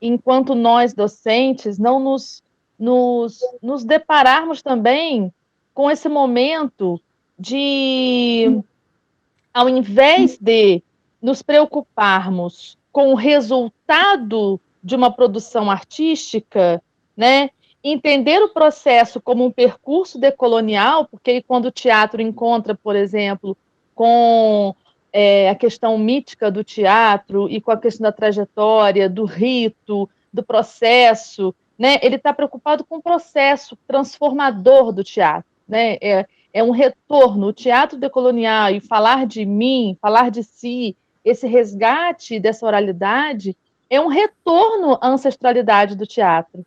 enquanto nós, docentes, não nos depararmos também com esse momento de, ao invés de nos preocuparmos com o resultado de uma produção artística, né, entender o processo como um percurso decolonial, porque quando o teatro encontra, por exemplo, com a questão mítica do teatro e com a questão da trajetória, do rito, do processo, né, ele está preocupado com o processo transformador do teatro, né, é um retorno, o teatro decolonial, e falar de mim, falar de si, esse resgate dessa oralidade, é um retorno à ancestralidade do teatro,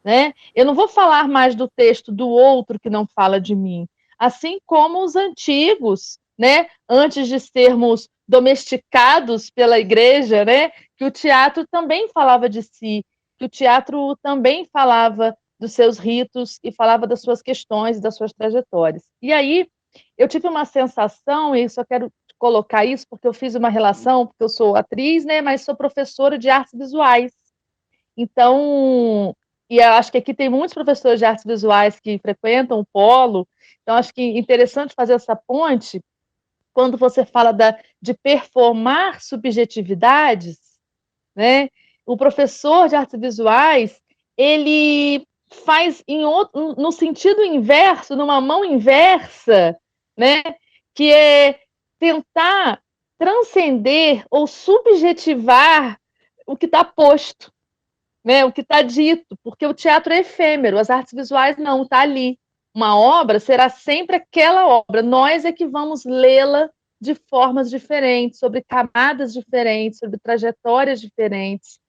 né? Eu não vou falar mais do texto do outro que não fala de mim, assim como os antigos, né? Antes de sermos domesticados pela igreja, né? Que o teatro também falava de si, que o teatro também falava dos seus ritos e falava das suas questões e das suas trajetórias. E aí, eu tive uma sensação, e só quero colocar isso porque eu fiz uma relação, porque eu sou atriz, né, mas sou professora de artes visuais. Então, e eu acho que aqui tem muitos professores de artes visuais que frequentam o polo, então acho que é interessante fazer essa ponte quando você fala de performar subjetividades, né? O professor de artes visuais, ele faz no sentido inverso, numa mão inversa, né? Que é tentar transcender ou subjetivar o que está posto, né? O que está dito, porque o teatro é efêmero, as artes visuais não, está ali. Uma obra será sempre aquela obra, nós é que vamos lê-la de formas diferentes, sobre camadas diferentes, sobre trajetórias diferentes,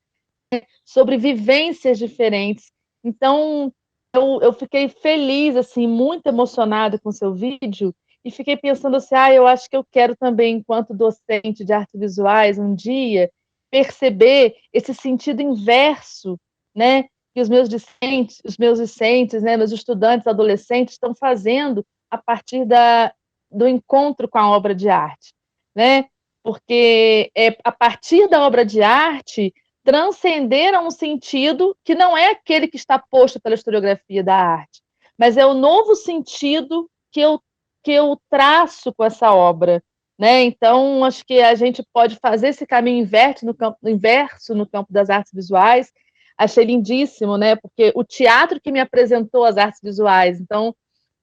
sobre vivências diferentes. Então, eu fiquei feliz, assim, muito emocionada com o seu vídeo, e fiquei pensando assim, eu acho que eu quero também, enquanto docente de artes visuais, um dia, perceber esse sentido inverso, né, que os meus discentes, né, meus estudantes, adolescentes, estão fazendo a partir do encontro com a obra de arte, né, porque a partir da obra de arte transcender a um sentido que não é aquele que está posto pela historiografia da arte, mas é o novo sentido que eu traço com essa obra, né? Então, acho que a gente pode fazer esse caminho inverso no campo das artes visuais. Achei lindíssimo, né? Porque o teatro que me apresentou as artes visuais. Então,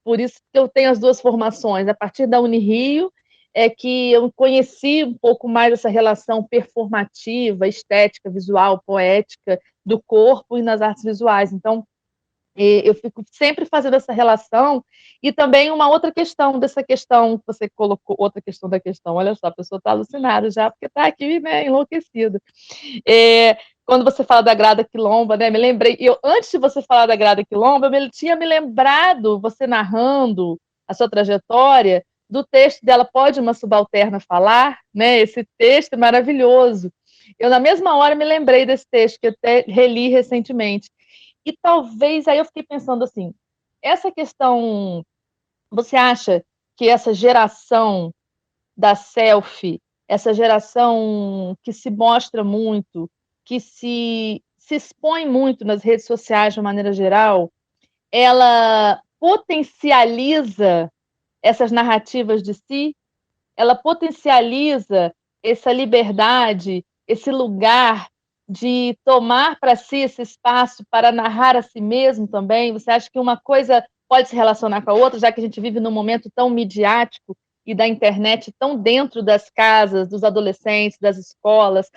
por isso que eu tenho as duas formações. A partir da Unirio é que eu conheci um pouco mais essa relação performativa, estética, visual, poética do corpo e nas artes visuais. Então, eu fico sempre fazendo essa relação. E também uma outra questão dessa questão que você colocou, outra questão da questão, olha só, a pessoa está alucinada já, porque está aqui, né, enlouquecida. Quando você fala da Grada Quilomba, né, me lembrei, antes de você falar da Grada Quilomba, eu tinha me lembrado, você narrando a sua trajetória, do texto dela Pode uma Subalterna Falar, né, esse texto é maravilhoso. Eu, na mesma hora, me lembrei desse texto, que eu até reli recentemente. E talvez, aí eu fiquei pensando assim, essa questão, você acha que essa geração da selfie, essa geração que se mostra muito, que se expõe muito nas redes sociais de uma maneira geral, ela potencializa essas narrativas de si? Ela potencializa essa liberdade, esse lugar de tomar para si esse espaço para narrar a si mesmo também? Você acha que uma coisa pode se relacionar com a outra, já que a gente vive num momento tão midiático e da internet tão dentro das casas, dos adolescentes, das escolas?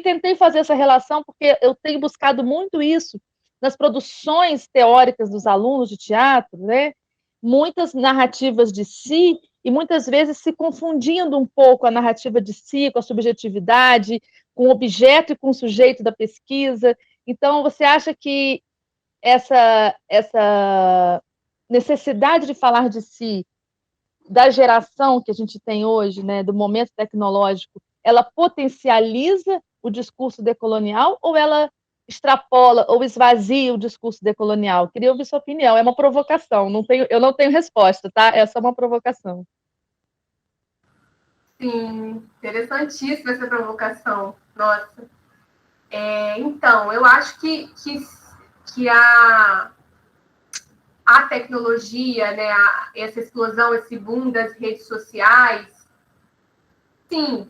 Tentei fazer essa relação porque eu tenho buscado muito isso nas produções teóricas dos alunos de teatro, né? Muitas narrativas de si, e muitas vezes se confundindo um pouco a narrativa de si com a subjetividade, com o objeto e com o sujeito da pesquisa. Então, você acha que essa necessidade de falar de si, da geração que a gente tem hoje, né, do momento tecnológico, ela potencializa o discurso decolonial ou ela extrapola ou esvazia o discurso decolonial? Queria ouvir sua opinião. É uma provocação, eu não tenho resposta, tá? É só uma provocação. Sim, interessantíssima essa provocação. Nossa. Então, eu acho que a tecnologia, né, essa explosão, esse boom das redes sociais, sim,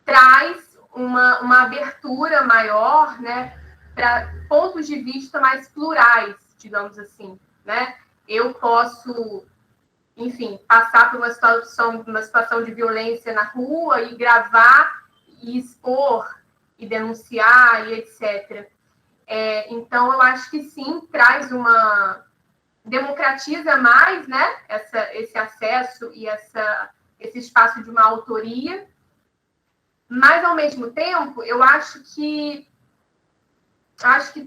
traz uma abertura maior, né, para pontos de vista mais plurais, digamos assim, né? Eu posso, enfim, passar por uma situação de violência na rua e gravar e expor e denunciar e etc. Então, eu acho que sim, traz democratiza mais, né, esse acesso e esse espaço de uma autoria. Mas, ao mesmo tempo, eu acho que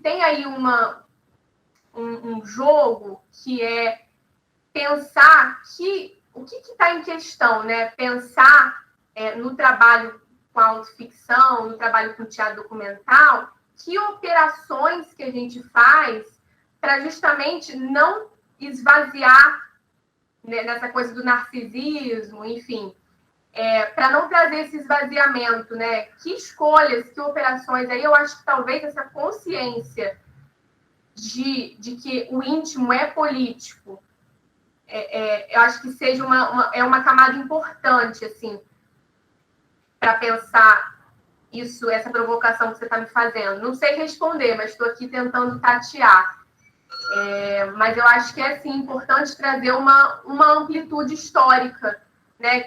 tem aí um jogo que é pensar o que está em questão, né? Pensar no trabalho com a autoficção, no trabalho com teatro documental, que operações que a gente faz para justamente não esvaziar, né, nessa coisa do narcisismo, enfim, para não trazer esse esvaziamento, né? Que escolhas, que operações, aí eu acho que talvez essa consciência de que o íntimo é político, eu acho que seja uma camada importante, assim, para pensar isso, essa provocação que você está me fazendo. Não sei responder, mas estou aqui tentando tatear. Mas eu acho que é, sim, importante trazer uma amplitude histórica, né?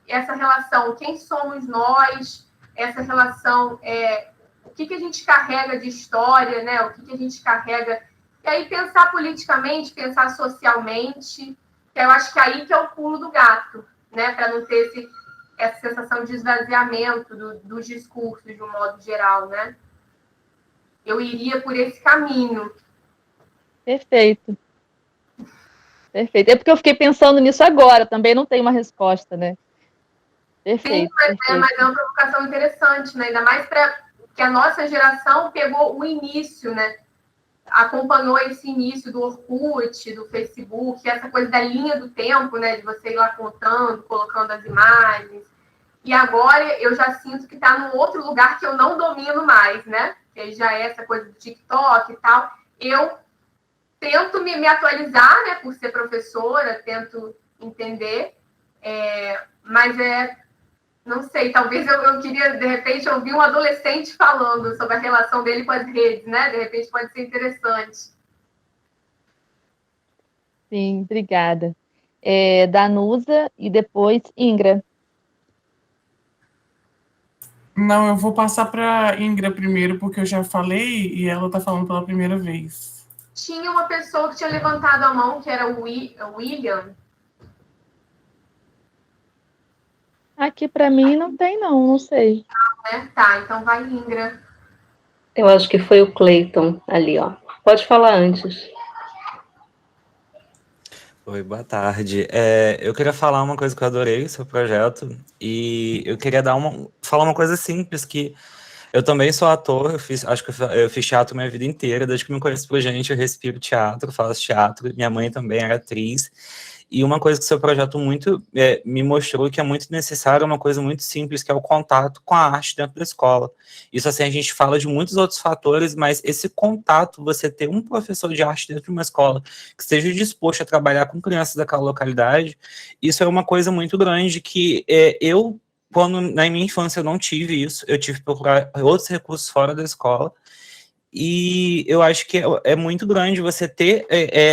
Essa relação, quem somos nós, essa relação, o que a gente carrega de história, né? O que a gente carrega... E aí pensar politicamente, pensar socialmente, que eu acho que aí que é o pulo do gato, né? Para não ter essa sensação de esvaziamento dos discursos, de um modo geral, né? eu iria por esse caminho. Perfeito. Perfeito. É porque eu fiquei pensando nisso agora, também não tenho uma resposta, né? Perfeito. Sim, mas é uma provocação interessante, né? Ainda mais para que a nossa geração pegou o início, né? Acompanhou esse início do Orkut, do Facebook, essa coisa da linha do tempo, né? De você ir lá contando, colocando as imagens. E agora eu já sinto que está num outro lugar que eu não domino mais, né? Que já é essa coisa do TikTok e tal. Eu tento me atualizar, né? Por ser professora, tento entender. Mas não sei, talvez eu queria, de repente, ouvir um adolescente falando sobre a relação dele com as redes, né? De repente pode ser interessante. Sim, obrigada. Danusa e depois Ingra. Não, eu vou passar para Ingra primeiro, porque eu já falei e ela está falando pela primeira vez. Tinha uma pessoa que tinha levantado a mão, que era o William. Aqui para mim não tem, não sei. Né? Tá, então vai, Ingra. Eu acho que foi o Cleiton ali, ó. Pode falar antes. Oi, boa tarde. Eu queria falar uma coisa que eu adorei, seu projeto, e eu queria falar uma coisa simples, que eu também sou ator, acho que eu fiz teatro minha vida inteira, desde que me conheço por gente, eu respiro teatro, faço teatro, minha mãe também era atriz, e uma coisa que o seu projeto me mostrou que é muito necessário, é uma coisa muito simples, que é o contato com a arte dentro da escola. Isso, assim, a gente fala de muitos outros fatores, mas esse contato, você ter um professor de arte dentro de uma escola que esteja disposto a trabalhar com crianças daquela localidade, isso é uma coisa muito grande que quando na minha infância eu não tive isso, eu tive que procurar outros recursos fora da escola, e eu acho que é muito grande você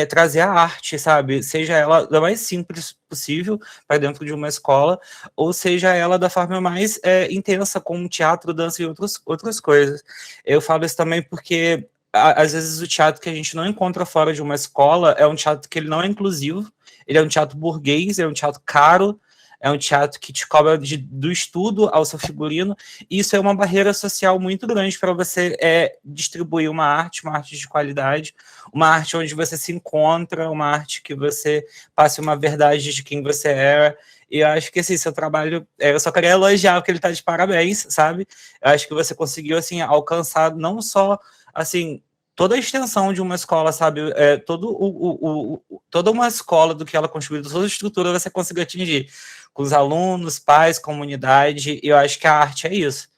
trazer a arte, sabe? Seja ela da mais simples possível para dentro de uma escola, ou seja ela da forma mais intensa, como teatro, dança e outras coisas. Eu falo isso também porque, às vezes, o teatro que a gente não encontra fora de uma escola é um teatro que ele não é inclusivo, ele é um teatro burguês, é um teatro caro, é um teatro que te cobra do estudo ao seu figurino, e isso é uma barreira social muito grande para você distribuir uma arte de qualidade, uma arte onde você se encontra, uma arte que você passe uma verdade de quem você é. E eu acho que, assim, seu trabalho, eu só queria elogiar, porque ele está de parabéns, sabe? Eu acho que você conseguiu, assim, alcançar não só, assim, toda a extensão de uma escola, sabe? Toda uma escola, do que ela construiu, toda a estrutura você conseguiu atingir, com os alunos, pais, comunidade, e eu acho que a arte é isso.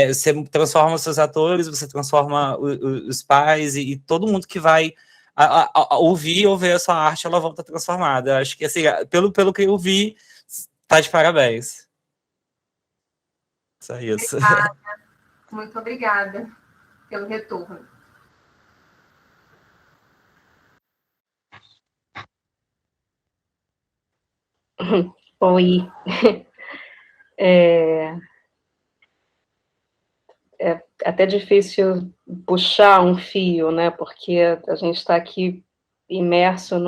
Você transforma os seus atores, você transforma os pais, e todo mundo que vai ouvir ou ver a sua arte, ela volta transformada. Eu acho que, assim, pelo que eu vi, tá de parabéns. Só isso. Obrigada. Muito obrigada pelo retorno. Oi. É até difícil puxar um fio, né? Porque a gente está aqui imerso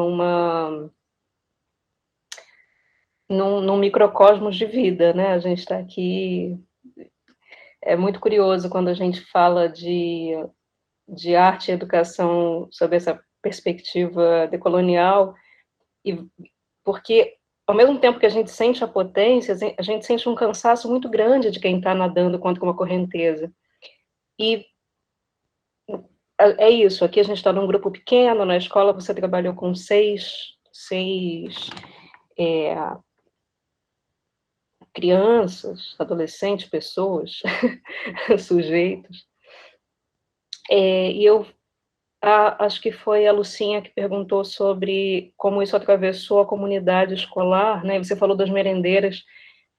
num microcosmos de vida, né? A gente está aqui... É muito curioso quando a gente fala de arte e educação sob essa perspectiva decolonial, porque, ao mesmo tempo que a gente sente a potência, a gente sente um cansaço muito grande de quem está nadando contra uma correnteza. E é isso, aqui a gente está num grupo pequeno, na escola você trabalhou com seis crianças, adolescentes, pessoas, sujeitos. E eu acho que foi a Lucinha que perguntou sobre como isso atravessou a comunidade escolar, né? Você falou das merendeiras,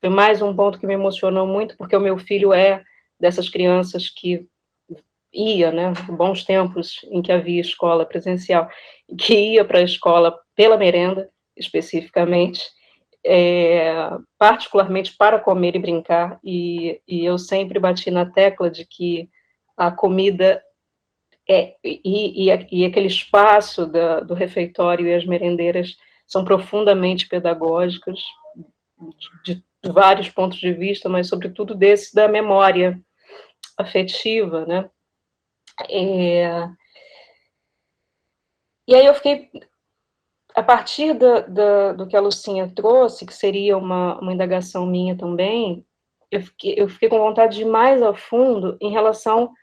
foi mais um ponto que me emocionou muito, porque o meu filho é dessas crianças que ia, né, bons tempos em que havia escola presencial, que ia para a escola pela merenda, especificamente, particularmente para comer e brincar, e eu sempre bati na tecla de que a comida e aquele espaço do refeitório e as merendeiras são profundamente pedagógicos, de vários pontos de vista, mas sobretudo desse da memória afetiva, né? E aí eu fiquei, a partir do que a Lucinha trouxe, que seria uma indagação minha também, eu fiquei com vontade de ir mais a fundo em relação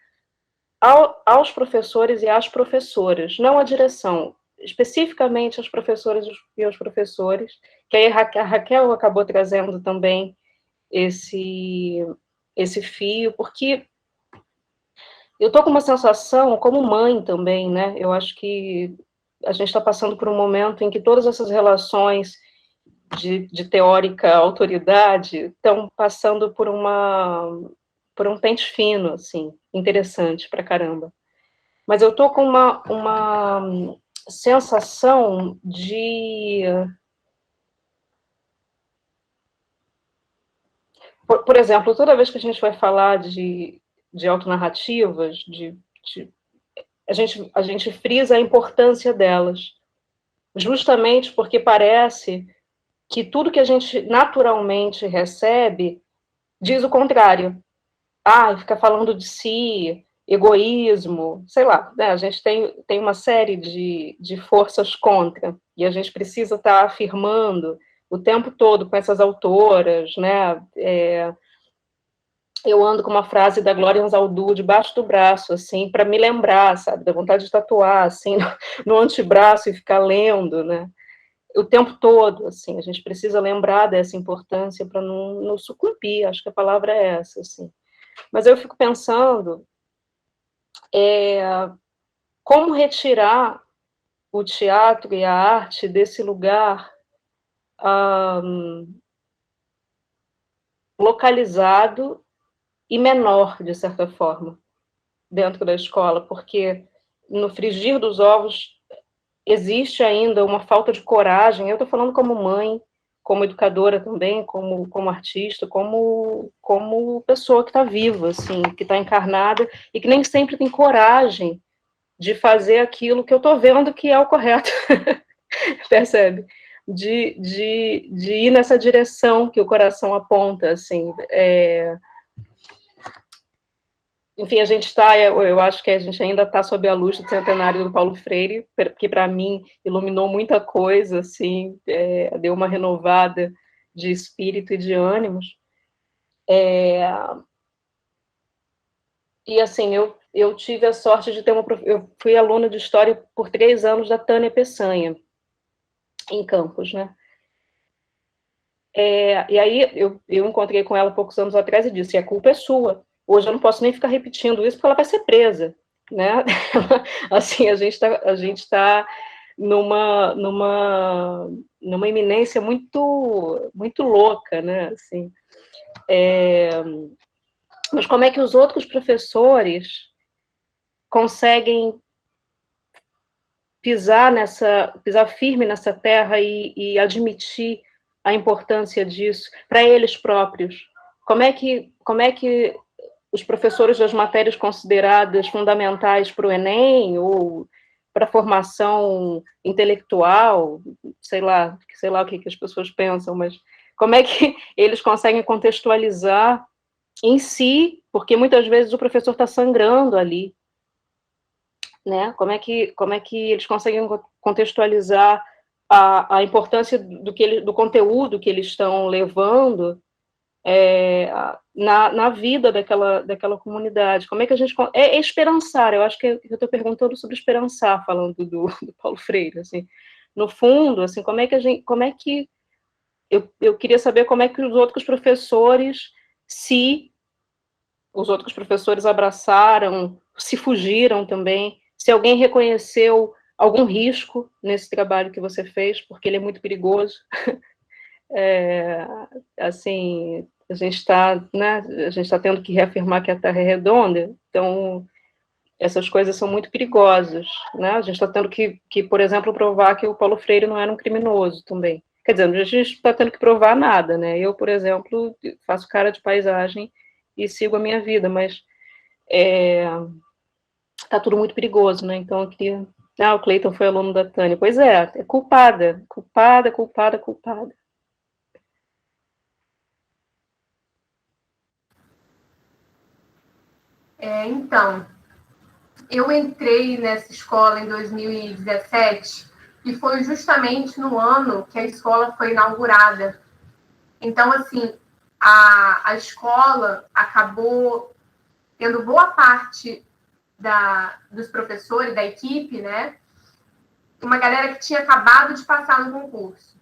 aos professores e às professoras, não à direção, especificamente aos professores e aos professores, que aí a Raquel acabou trazendo também esse fio, porque eu estou com uma sensação, como mãe também, né? Eu acho que a gente está passando por um momento em que todas essas relações de teórica autoridade estão passando por um pente fino, assim, interessante pra caramba. Mas eu tô com uma sensação de... Por exemplo, toda vez que a gente vai falar de autonarrativas, a gente frisa a importância delas, justamente porque parece que tudo que a gente naturalmente recebe diz o contrário. Fica falando de si, egoísmo, sei lá, né? A gente tem uma série de forças contra, e a gente precisa estar afirmando o tempo todo com essas autoras, né? Eu ando com uma frase da Glória Anzaldúa debaixo do braço, assim, para me lembrar, sabe, da vontade de tatuar, assim, no antebraço e ficar lendo, né? O tempo todo, assim, a gente precisa lembrar dessa importância para não sucumbir, acho que a palavra é essa, assim. Mas eu fico pensando como retirar o teatro e a arte desse lugar localizado e menor, de certa forma, dentro da escola, porque no frigir dos ovos existe ainda uma falta de coragem. Eu estou falando como mãe, como educadora também, como artista, como pessoa que está viva, assim, que está encarnada e que nem sempre tem coragem de fazer aquilo que eu estou vendo que é o correto, percebe? De ir nessa direção que o coração aponta, assim. Enfim, a gente está, eu acho que a gente ainda está sob a luz do centenário do Paulo Freire, que para mim iluminou muita coisa, assim, deu uma renovada de espírito e de ânimos. E assim, eu tive a sorte de ter eu fui aluna de História por 3 anos da Tânia Peçanha, em Campos, né? E aí eu encontrei com ela poucos anos atrás e disse, a culpa é sua. Hoje eu não posso nem ficar repetindo isso porque ela vai ser presa, né? Assim, a gente tá numa iminência muito louca, né? Assim, mas como é que os outros professores conseguem pisar firme nessa terra e admitir a importância disso para eles próprios? Como é que os professores das matérias consideradas fundamentais para o Enem ou para a formação intelectual, sei lá o que as pessoas pensam, mas como é que eles conseguem contextualizar em si, porque muitas vezes o professor está sangrando ali, né? Como é que eles conseguem contextualizar a importância do conteúdo que eles estão levando na vida daquela comunidade? Como é que a gente... esperançar, eu acho que eu estou perguntando sobre esperançar, falando do Paulo Freire, assim. No fundo, assim, eu queria saber como é que os outros professores, se os outros professores abraçaram, se fugiram também, se alguém reconheceu algum risco nesse trabalho que você fez, porque ele é muito perigoso. Assim, a gente está tendo que reafirmar que a Terra é redonda, então essas coisas são muito perigosas, né? A gente está tendo que, por exemplo, provar que o Paulo Freire não era um criminoso também. Quer dizer, a gente está tendo que provar nada, né? Eu, por exemplo, faço cara de paisagem e sigo a minha vida, mas está tudo muito perigoso, né? Então eu queria... o Cleiton foi aluno da Tânia. Pois é culpada. Então, Eu entrei nessa escola em 2017 e foi justamente no ano que a escola foi inaugurada. Então, assim, a escola acabou tendo boa parte dos professores, da equipe, né? Uma galera que tinha acabado de passar no concurso.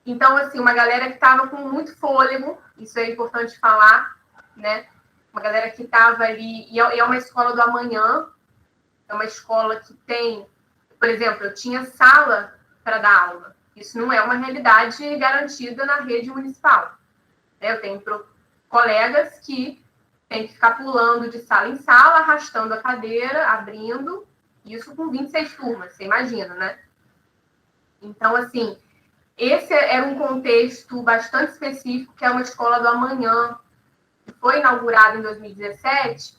Então, assim, uma galera que estava com muito fôlego, isso é importante falar, né? Uma galera que estava ali, e é uma escola do amanhã, é uma escola que tem, por exemplo, eu tinha sala para dar aula. Isso não é uma realidade garantida na rede municipal. Eu tenho colegas que têm que ficar pulando de sala em sala, arrastando a cadeira, abrindo, isso com 26 turmas, você imagina, né? Então, assim, esse era um contexto bastante específico, que é uma escola do amanhã, que foi inaugurada em 2017,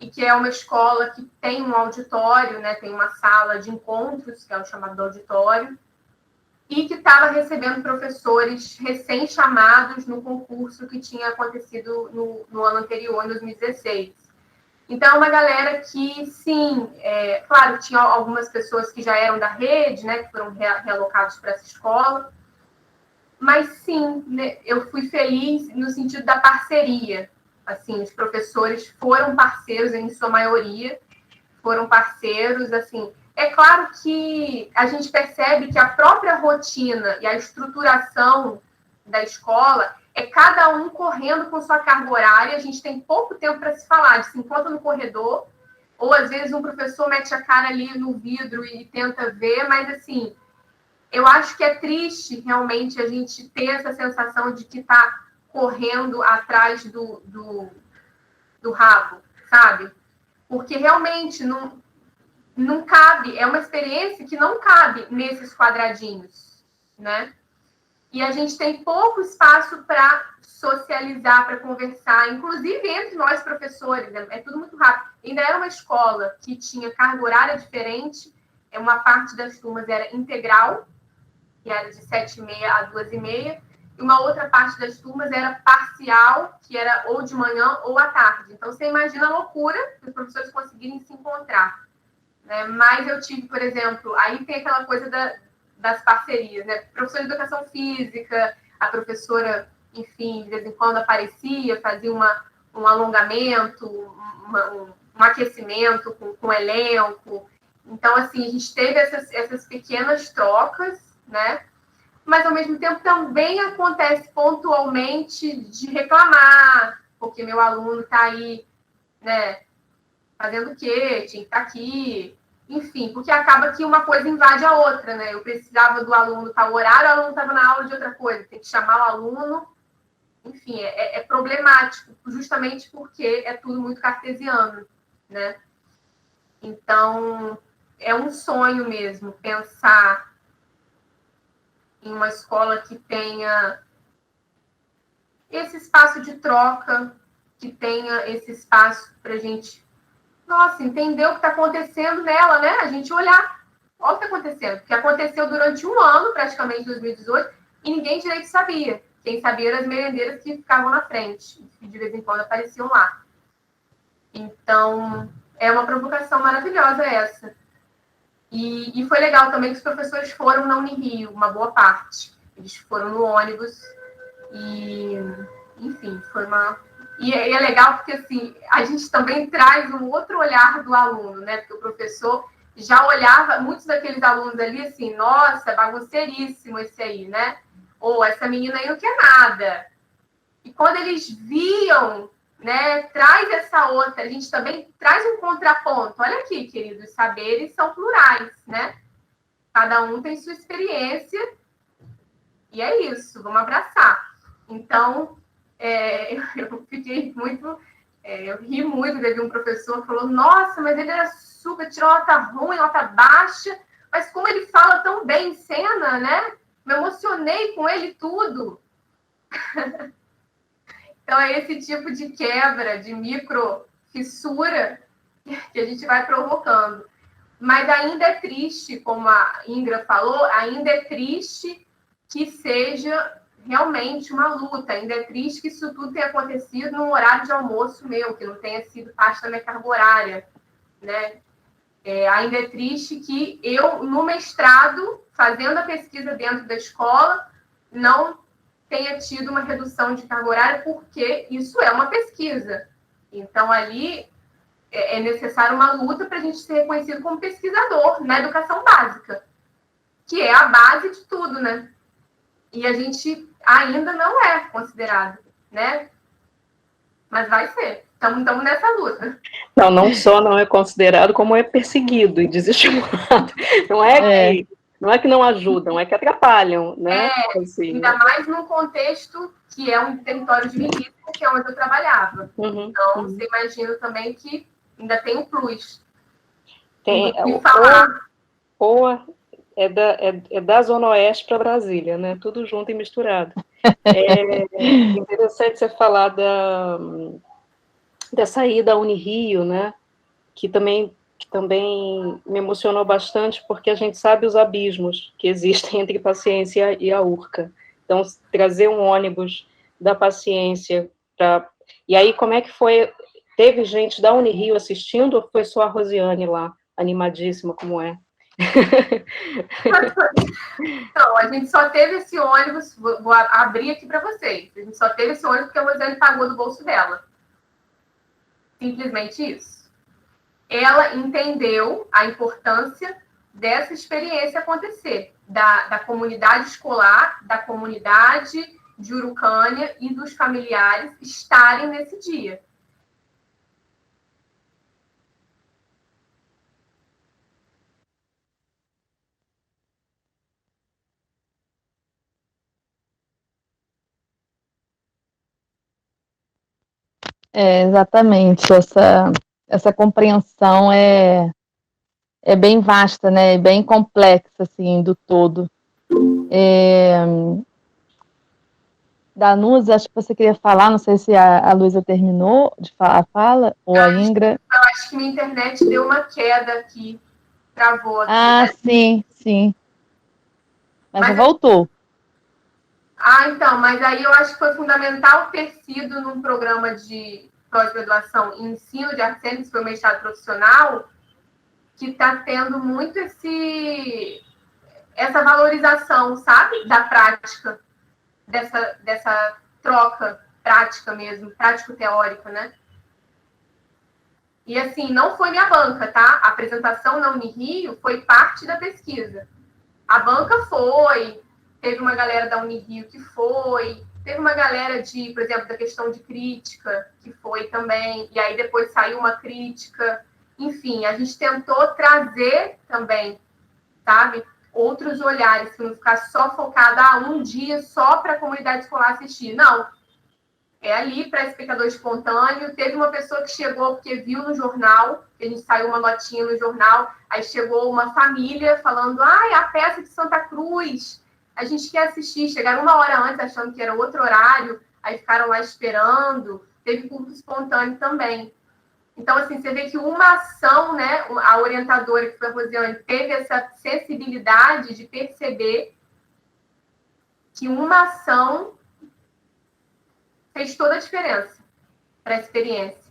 e que é uma escola que tem um auditório, né? Tem uma sala de encontros, que é o chamado auditório, e que estava recebendo professores recém-chamados no concurso que tinha acontecido no ano anterior, em 2016. Então, uma galera que, sim, claro, tinha algumas pessoas que já eram da rede, né, que foram realocados para essa escola, mas, sim, né, eu fui feliz no sentido da parceria. Assim, os professores foram parceiros, em sua maioria, foram parceiros, assim. É claro que a gente percebe que a própria rotina e a estruturação da escola é cada um correndo com sua carga horária, a gente tem pouco tempo para se falar, a gente se encontra no corredor, ou às vezes um professor mete a cara ali no vidro e tenta ver, mas assim, eu acho que é triste realmente a gente ter essa sensação de que está correndo atrás do rabo, sabe? Porque realmente não cabe, é uma experiência que não cabe nesses quadradinhos, né? E a gente tem pouco espaço para socializar, para conversar, inclusive entre nós professores, né? É tudo muito rápido. Ainda era uma escola que tinha carga horária diferente, uma parte das turmas era integral, que era de 7h30 a 2h30, e uma outra parte das turmas era parcial, que era ou de manhã ou à tarde. Então, você imagina a loucura que os professores conseguirem se encontrar. Né? Mas eu tive, por exemplo, aí tem aquela coisa das parcerias, né? Professor de educação física, a professora, enfim, de vez em quando aparecia, fazia um alongamento, um aquecimento com o elenco. Então, assim, a gente teve essas pequenas trocas, né? Mas, ao mesmo tempo, também acontece pontualmente de reclamar, porque meu aluno está aí, né, fazendo o quê? Tinha que estar aqui. Enfim, porque acaba que uma coisa invade a outra, né? Eu precisava do aluno tal horário, o aluno estava na aula de outra coisa. Tem que chamar o aluno. Enfim, é problemático, justamente porque é tudo muito cartesiano, né? Então, é um sonho mesmo pensar em uma escola que tenha esse espaço de troca, que tenha esse espaço para a gente, nossa, entender o que está acontecendo nela, né? A gente olhar, olha o que está acontecendo. Porque aconteceu durante um ano, praticamente, 2018, e ninguém direito sabia. Quem sabia eram as merendeiras que ficavam na frente, que de vez em quando apareciam lá. Então, é uma provocação maravilhosa essa. E foi legal também que os professores foram na Unirio, uma boa parte. Eles foram no ônibus e, enfim, foi uma... E é legal porque, assim, a gente também traz um outro olhar do aluno, né? Porque o professor já olhava, muitos daqueles alunos ali, assim, nossa, bagunceiríssimo esse aí, né? Ou essa menina aí não quer nada. E quando eles viam, né, traz essa outra, a gente também traz um contraponto. Olha aqui, queridos, os saberes são plurais, né? Cada um tem sua experiência e é isso, vamos abraçar. Então, eu fiquei muito... eu ri muito, teve um professor que falou, nossa, mas ele era super, tirou nota ruim, nota baixa, mas como ele fala tão bem em cena, né? Me emocionei com ele tudo. Então, é esse tipo de quebra, de micro fissura que a gente vai provocando. Mas ainda é triste, como a Ingra falou, ainda é triste que seja realmente uma luta. Ainda é triste que isso tudo tenha acontecido no horário de almoço meu, que não tenha sido parte da minha carga horária, né? Ainda é triste que eu, no mestrado, fazendo a pesquisa dentro da escola, não tenha tido uma redução de carga horária, porque isso é uma pesquisa. Então, ali é necessário uma luta para a gente ser reconhecido como pesquisador na educação básica, que é a base de tudo, né? E a gente ainda não é considerado, né? Mas vai ser. Estamos nessa luta. Não só não é considerado, como é perseguido e desestimulado. Não é que não ajudam, é que atrapalham, né? Assim, ainda mais num contexto que é um território de milícia, que é onde eu trabalhava. Então, você imagina também que ainda tem um plus. É da Zona Oeste para Brasília, né? Tudo junto e misturado. É interessante você falar dessa ida à Unirio, né? Que também me emocionou bastante, porque a gente sabe os abismos que existem entre paciência e a URCA. Então, trazer um ônibus da paciência para... E aí, como é que foi? Teve gente da Unirio assistindo, ou foi só a Rosiane lá, animadíssima como é? Então, a gente só teve esse ônibus, vou abrir aqui para vocês, a gente só teve esse ônibus porque a Rosiane pagou do bolso dela. Simplesmente isso. Ela entendeu a importância dessa experiência acontecer, da comunidade escolar, da comunidade de Urucânia e dos familiares estarem nesse dia. Exatamente. Essa compreensão é bem vasta, né? Bem complexa, assim, do todo. Danusa, acho que você queria falar, não sei se a Luísa terminou de falar a fala, ou a Ingra. Eu acho que minha internet deu uma queda aqui, travou aqui. Ah, né? Sim. Mas voltou. Então, mas aí eu acho que foi fundamental ter sido num programa de pós-graduação em ensino de artes cênicas, foi o mestrado profissional, que está tendo muito essa valorização, sabe, da prática, dessa troca prática mesmo, prático-teórica, né? E assim, não foi minha banca, tá? A apresentação na Unirio foi parte da pesquisa. A banca foi, teve uma galera da Unirio que foi, teve uma galera por exemplo, da questão de crítica, que foi também, e aí depois saiu uma crítica. Enfim, a gente tentou trazer também, sabe, outros olhares, que não ficar só focado um dia só para a comunidade escolar assistir. Não. É ali para espectador espontâneo. Teve uma pessoa que chegou porque viu no jornal, a gente saiu uma notinha no jornal, aí chegou uma família falando, a peça de Santa Cruz, a gente quer assistir. Chegaram 1 hora antes, achando que era outro horário, aí ficaram lá esperando. Teve público espontâneo também. Então, assim, você vê que uma ação, né, a orientadora, que foi a Rosiane, teve essa sensibilidade de perceber que uma ação fez toda a diferença para a experiência.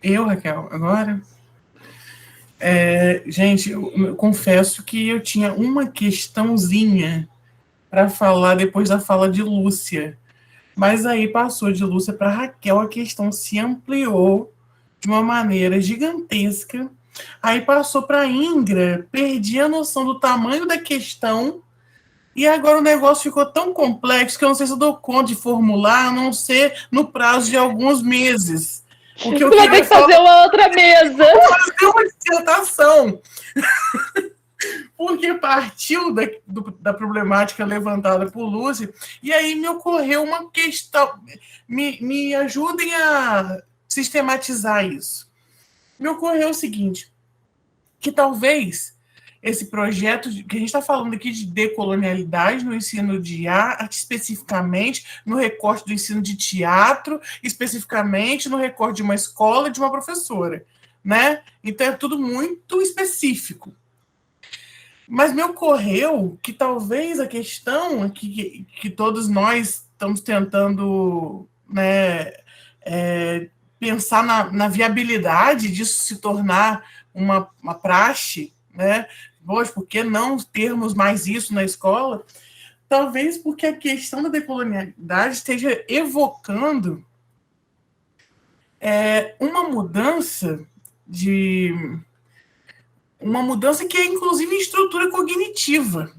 Eu, Raquel, agora? Gente, eu confesso que eu tinha uma questãozinha para falar depois da fala de Lúcia. Mas aí passou de Lúcia para Raquel, a questão se ampliou de uma maneira gigantesca. Aí passou para Ingra, perdi a noção do tamanho da questão, e agora o negócio ficou tão complexo que eu não sei se eu dou conta de formular, a não ser no prazo de alguns meses. O que eu vai ter que fazer uma outra mesa. Fazer uma dissertação. Porque partiu da problemática levantada por Lúcia, e aí me ocorreu uma questão. Me ajudem a sistematizar isso. Me ocorreu o seguinte, que talvez esse projeto, que a gente está falando aqui de decolonialidade no ensino de arte, especificamente no recorte do ensino de teatro, especificamente no recorte de uma escola e de uma professora, né? Então é tudo muito específico. Mas me ocorreu que talvez a questão que todos nós estamos tentando, né, pensar na viabilidade disso se tornar uma praxe, né? Hoje, por que não termos mais isso na escola? Talvez porque a questão da decolonialidade esteja evocando uma mudança que é, inclusive, em estrutura cognitiva,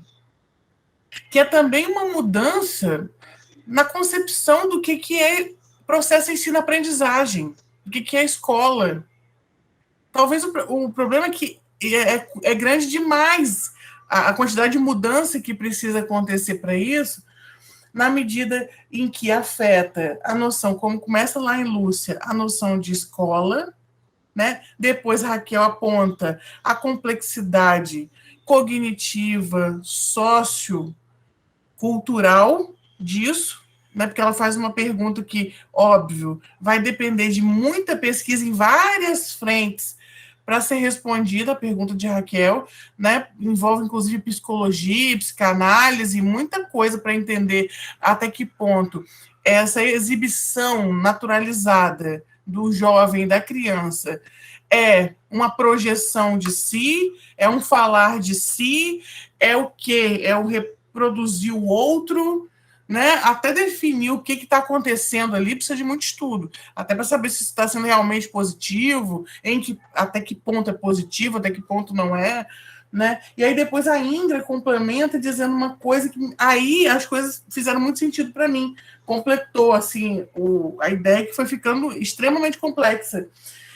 que é também uma mudança na concepção do que é processo ensino-aprendizagem, do que é escola. Talvez o problema é que é grande demais a quantidade de mudança que precisa acontecer para isso, na medida em que afeta a noção, como começa lá em Lúcia, a noção de escola, né? Depois Raquel aponta a complexidade cognitiva, sociocultural disso, né? Porque ela faz uma pergunta que, óbvio, vai depender de muita pesquisa em várias frentes para ser respondida, a pergunta de Raquel, né? Envolve, inclusive, psicologia, psicanálise, muita coisa para entender até que ponto essa exibição naturalizada do jovem, da criança, é uma projeção de si, é um falar de si, é o quê? É o reproduzir o outro, né? Até definir o que está acontecendo ali precisa de muito estudo, até para saber se está sendo realmente positivo, até que ponto é positivo, até que ponto não é, né? E aí depois a Indra complementa dizendo uma coisa que aí as coisas fizeram muito sentido para mim, completou assim a ideia que foi ficando extremamente complexa.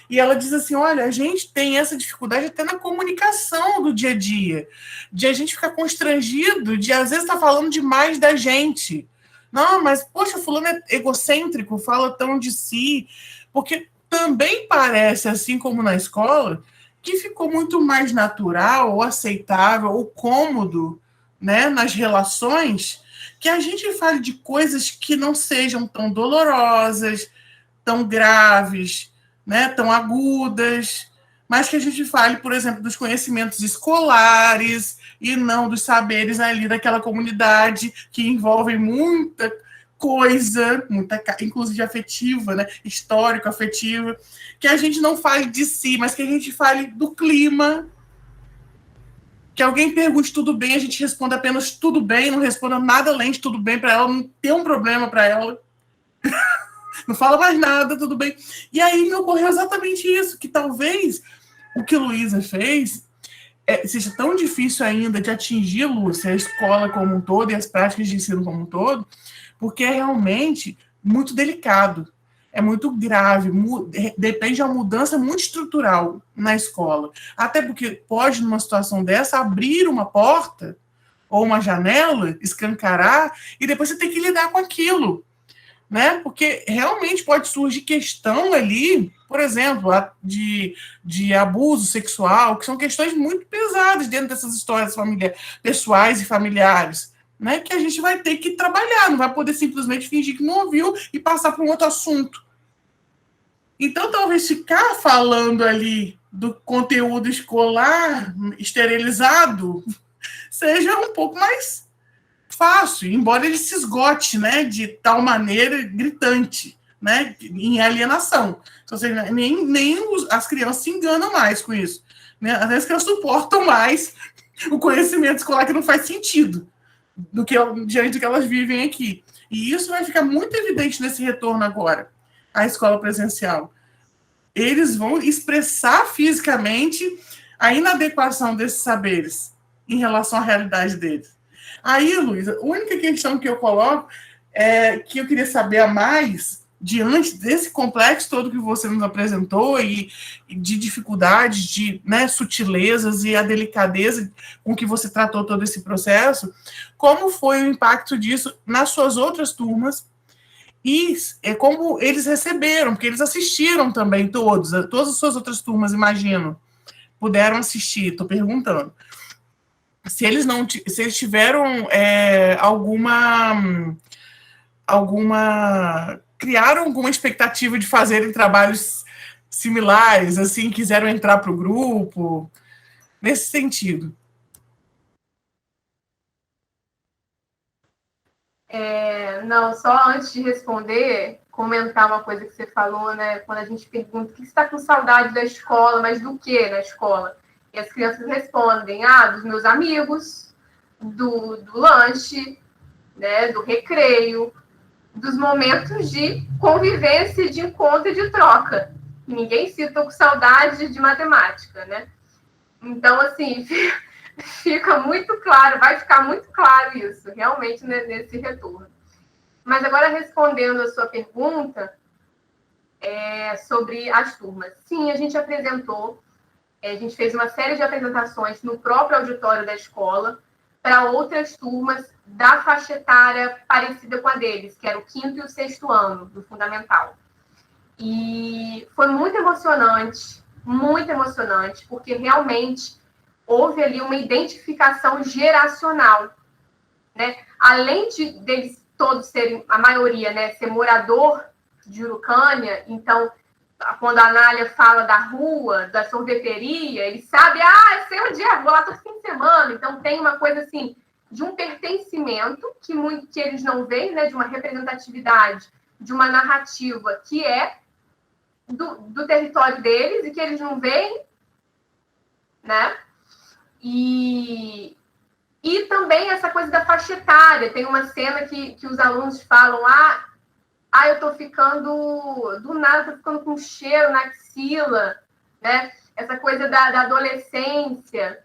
E ela diz assim, olha, a gente tem essa dificuldade até na comunicação do dia a dia, de a gente ficar constrangido, de às vezes estar falando demais da gente. Não, mas, poxa, fulano é egocêntrico, fala tão de si, porque também parece, assim como na escola, que ficou muito mais natural, ou aceitável, ou cômodo, né, nas relações, que a gente fale de coisas que não sejam tão dolorosas, tão graves, né, tão agudas, mas que a gente fale, por exemplo, dos conhecimentos escolares e não dos saberes ali daquela comunidade que envolvem muita coisa, inclusive afetiva, né, histórico-afetiva, que a gente não fale de si, mas que a gente fale do clima, que alguém pergunte tudo bem, a gente responda apenas tudo bem, não responda nada além de tudo bem para ela, não ter um problema para ela. Não fala mais nada, tudo bem. E aí me ocorreu exatamente isso, que talvez o que Luísa fez seja tão difícil ainda de atingir, Lúcia, a escola como um todo e as práticas de ensino como um todo, porque é realmente muito delicado, é muito grave, depende de uma mudança muito estrutural na escola. Até porque pode, numa situação dessa, abrir uma porta ou uma janela, escancarar, e depois você tem que lidar com aquilo. Né? Porque realmente pode surgir questão ali, por exemplo, de abuso sexual, que são questões muito pesadas dentro dessas histórias pessoais e familiares, né? Que a gente vai ter que trabalhar, não vai poder simplesmente fingir que não ouviu e passar para um outro assunto. Então, talvez ficar falando ali do conteúdo escolar esterilizado seja um pouco mais fácil, embora ele se esgote, né, de tal maneira gritante, né, em alienação. Então, nem as crianças se enganam mais com isso, né? Às vezes que elas suportam mais o conhecimento escolar que não faz sentido do que diante do que elas vivem aqui. E isso vai ficar muito evidente nesse retorno agora à escola presencial. Eles vão expressar fisicamente a inadequação desses saberes em relação à realidade deles. Aí, Luísa, a única questão que eu coloco é que eu queria saber a mais, diante desse complexo todo que você nos apresentou e de dificuldades, de, né, sutilezas e a delicadeza com que você tratou todo esse processo, como foi o impacto disso nas suas outras turmas e como eles receberam, porque eles assistiram também todas as suas outras turmas, imagino, puderam assistir, estou perguntando. Se eles tiveram criaram alguma expectativa de fazerem trabalhos similares, assim, quiseram entrar para o grupo, nesse sentido. Não, só antes de responder, comentar uma coisa que você falou, né? Quando a gente pergunta o que você está com saudade da escola, mas do que na escola? E as crianças respondem, dos meus amigos, do lanche, né? Do recreio, dos momentos de convivência, de encontro e de troca. Ninguém cita com saudade de matemática, né? Então, assim, fica muito claro, vai ficar muito claro isso, realmente, né, nesse retorno. Mas agora, respondendo a sua pergunta sobre as turmas. Sim, a gente apresentou, a gente fez uma série de apresentações no próprio auditório da escola para outras turmas da faixa etária parecida com a deles, que era o 5º e o 6º ano do Fundamental. E foi muito emocionante, porque realmente houve ali uma identificação geracional, né? Além deles todos serem, a maioria, né, ser morador de Urucânia, então, quando a Anália fala da rua, da sorveteria, eles sabem, eu sei onde é, vou lá todo fim de semana. Então, tem uma coisa, assim, de um pertencimento que eles não veem, né, de uma representatividade, de uma narrativa que é do território deles e que eles não veem, né? E também essa coisa da faixa etária. Tem uma cena que os alunos falam, eu tô ficando, do nada, tô ficando com cheiro na axila, né? Essa coisa da adolescência,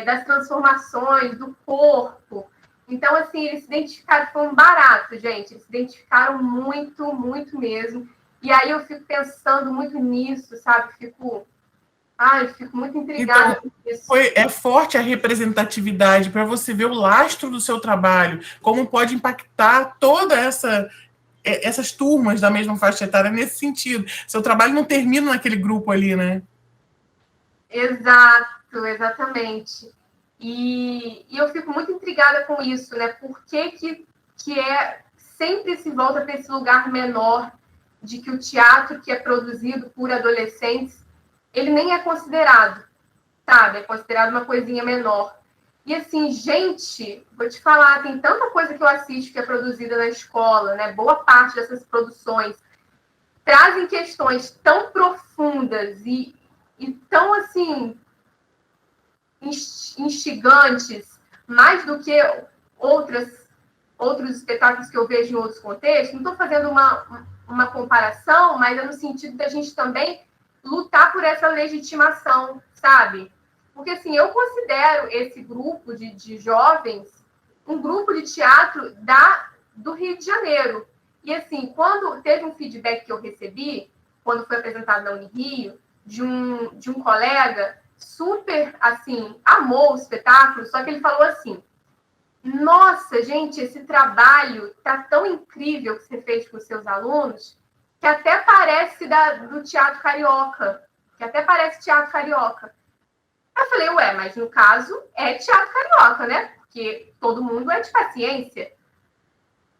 das transformações, do corpo. Então, assim, eles se identificaram, foi um barato, gente. Eles se identificaram muito, muito mesmo. E aí eu fico pensando muito nisso, sabe? Fico muito intrigada com isso. É forte a representatividade para você ver o lastro do seu trabalho, como pode impactar toda essas turmas da mesma faixa etária nesse sentido. Seu trabalho não termina naquele grupo ali, né? Exato, exatamente. E eu fico muito intrigada com isso, né? Por que sempre se volta para esse lugar menor de que o teatro que é produzido por adolescentes, ele nem é considerado, sabe? É considerado uma coisinha menor. E assim, gente, vou te falar, tem tanta coisa que eu assisto que é produzida na escola, né? Boa parte dessas produções trazem questões tão profundas e tão, assim, instigantes, mais do que outros espetáculos que eu vejo em outros contextos. Não estou fazendo uma comparação, mas é no sentido da gente também lutar por essa legitimação, sabe? Porque, assim, eu considero esse grupo de jovens um grupo de teatro do Rio de Janeiro. E, assim, quando teve um feedback que eu recebi, quando foi apresentado na Unirio, de um colega super, assim, amou o espetáculo, só que ele falou assim, nossa, gente, esse trabalho tá tão incrível que você fez com os seus alunos, que até parece do teatro carioca. Eu falei, mas no caso é teatro carioca, né? Porque todo mundo é de paciência.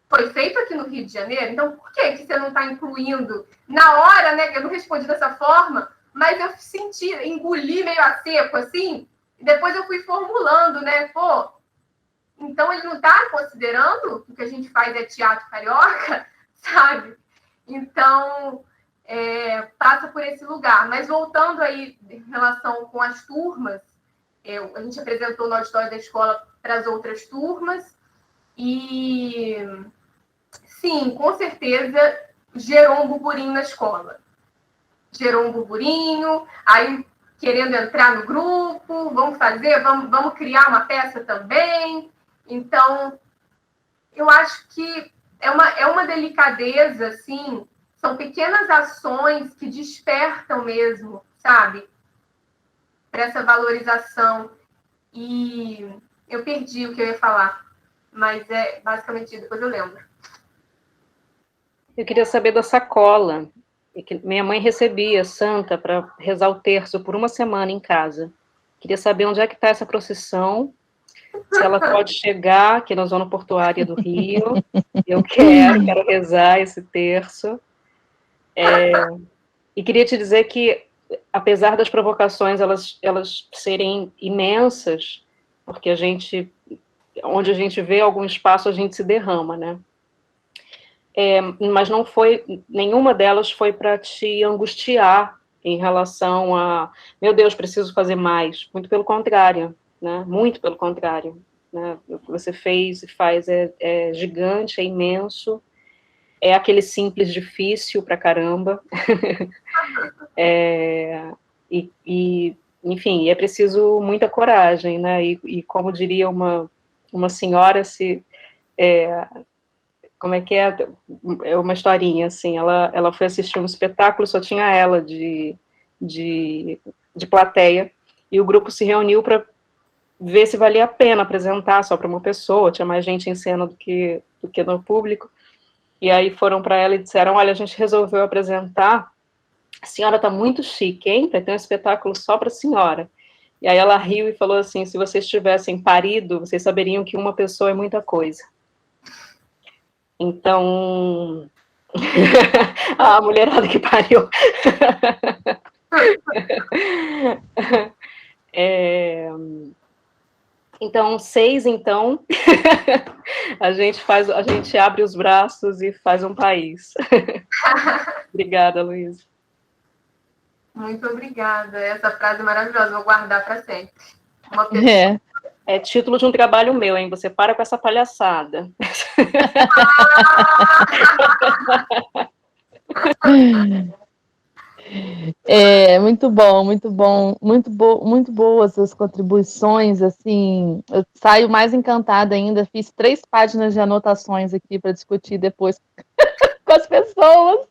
Foi feito aqui no Rio de Janeiro, então por que você não está incluindo? Na hora, né? Eu não respondi dessa forma, mas eu engoli meio a seco, assim, e depois eu fui formulando, né? Então ele não está considerando que o que a gente faz é teatro carioca, sabe? Então, passa por esse lugar. Mas voltando aí em relação com as turmas, a gente apresentou no auditório da escola para as outras turmas e, sim, com certeza, gerou um burburinho na escola. Aí querendo entrar no grupo, vamos criar uma peça também. Então, eu acho que é uma delicadeza, assim, são pequenas ações que despertam mesmo, sabe? Para essa valorização. E eu perdi o que eu ia falar, mas é basicamente isso, depois eu lembro. Eu queria saber da sacola. Minha mãe recebia Santa para rezar o terço por uma semana em casa. Queria saber onde é que está essa procissão, se ela pode chegar aqui na zona portuária do Rio. Eu quero rezar esse terço. E queria te dizer que, apesar das provocações elas serem imensas, porque a gente onde a gente vê algum espaço, a gente se derrama, né? Mas não foi, nenhuma delas foi para te angustiar em relação a, meu Deus, preciso fazer mais. Muito pelo contrário, né? Muito pelo contrário. Né? O que você fez e faz é gigante, é imenso, é aquele simples difícil pra caramba. Enfim, é preciso muita coragem, né? E como diria uma senhora, como é que é? É uma historinha, assim, ela foi assistir um espetáculo, só tinha ela de plateia, e o grupo se reuniu para ver se valia a pena apresentar só para uma pessoa, tinha mais gente em cena do que no público, e aí foram para ela e disseram, olha, a gente resolveu apresentar, a senhora está muito chique, hein? Vai ter um espetáculo só para a senhora. E aí ela riu e falou assim, se vocês tivessem parido, vocês saberiam que uma pessoa é muita coisa. Então, a mulherada que pariu. Então, 6, então, a gente abre os braços e faz um país. Obrigada, Luísa. Muito obrigada. Essa frase é maravilhosa, vou guardar para sempre. Uma pessoa... É título de um trabalho meu, hein? Você para com essa palhaçada. Muito bom, muito bom, muito boas as contribuições, assim, eu saio mais encantada ainda, fiz 3 páginas de anotações aqui para discutir depois com as pessoas,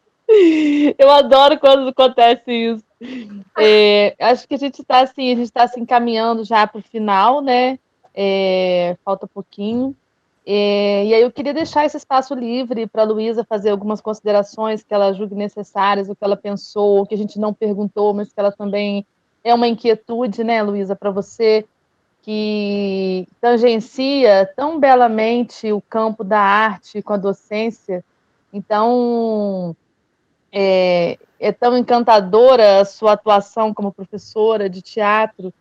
eu adoro quando acontece isso. Acho que a gente está se encaminhando já para o final, né, falta pouquinho, e aí eu queria deixar esse espaço livre para a Luísa fazer algumas considerações que ela julgue necessárias, o que ela pensou, o que a gente não perguntou, mas que ela também é uma inquietude, né, Luísa, para você, que tangencia tão belamente o campo da arte com a docência. Então, é tão encantadora a sua atuação como professora de teatro,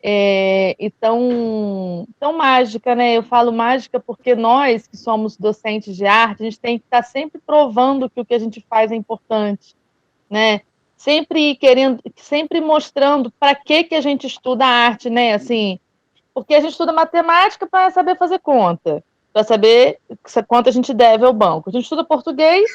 e tão mágica, né? Eu falo mágica porque nós, que somos docentes de arte, a gente tem que estar sempre provando que o que a gente faz é importante, né? Sempre mostrando para que a gente estuda arte, né? Assim, porque a gente estuda matemática para saber fazer conta, para saber quanto a gente deve ao banco. A gente estuda português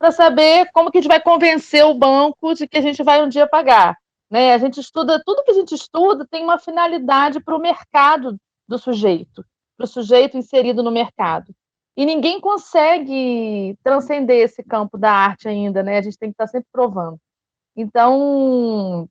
para saber como que a gente vai convencer o banco de que a gente vai um dia pagar. Né? A gente estuda, tudo que a gente estuda tem uma finalidade para o mercado do sujeito, para o sujeito inserido no mercado. E ninguém consegue transcender esse campo da arte ainda, né? A gente tem que estar sempre provando. Então,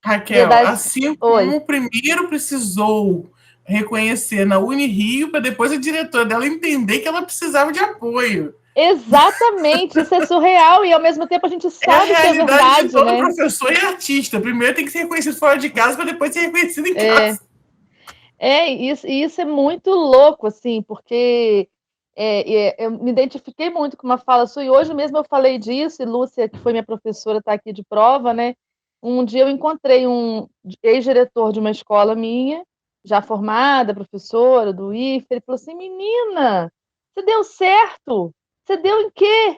Raquel, assim como o primeiro precisou reconhecer na Unirio, para depois a diretora dela entender que ela precisava de apoio. Exatamente, isso é surreal e ao mesmo tempo a gente sabe que é verdade, a realidade de todo né? professor e artista. Primeiro tem que ser reconhecido fora de casa para depois ser reconhecido em casa. Isso é muito louco, assim, porque eu me identifiquei muito com uma fala sua e hoje mesmo eu falei disso, e Lúcia, que foi minha professora, está aqui de prova, né? Um dia eu encontrei um ex-diretor de uma escola minha, já formada, professora do IFE, ele falou assim, menina, você deu certo? Você deu em quê?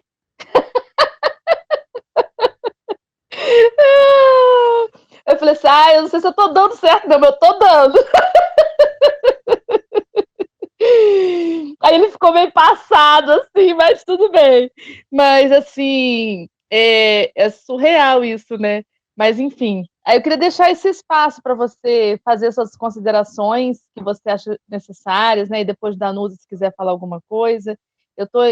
Eu falei assim, eu não sei se eu tô dando certo, não, mas eu tô dando. Aí ele ficou meio passado, assim, mas tudo bem. Mas, assim, é surreal isso, né? Mas, enfim. Aí eu queria deixar esse espaço para você fazer suas considerações que você acha necessárias, né? E depois da Nusa, se quiser falar alguma coisa.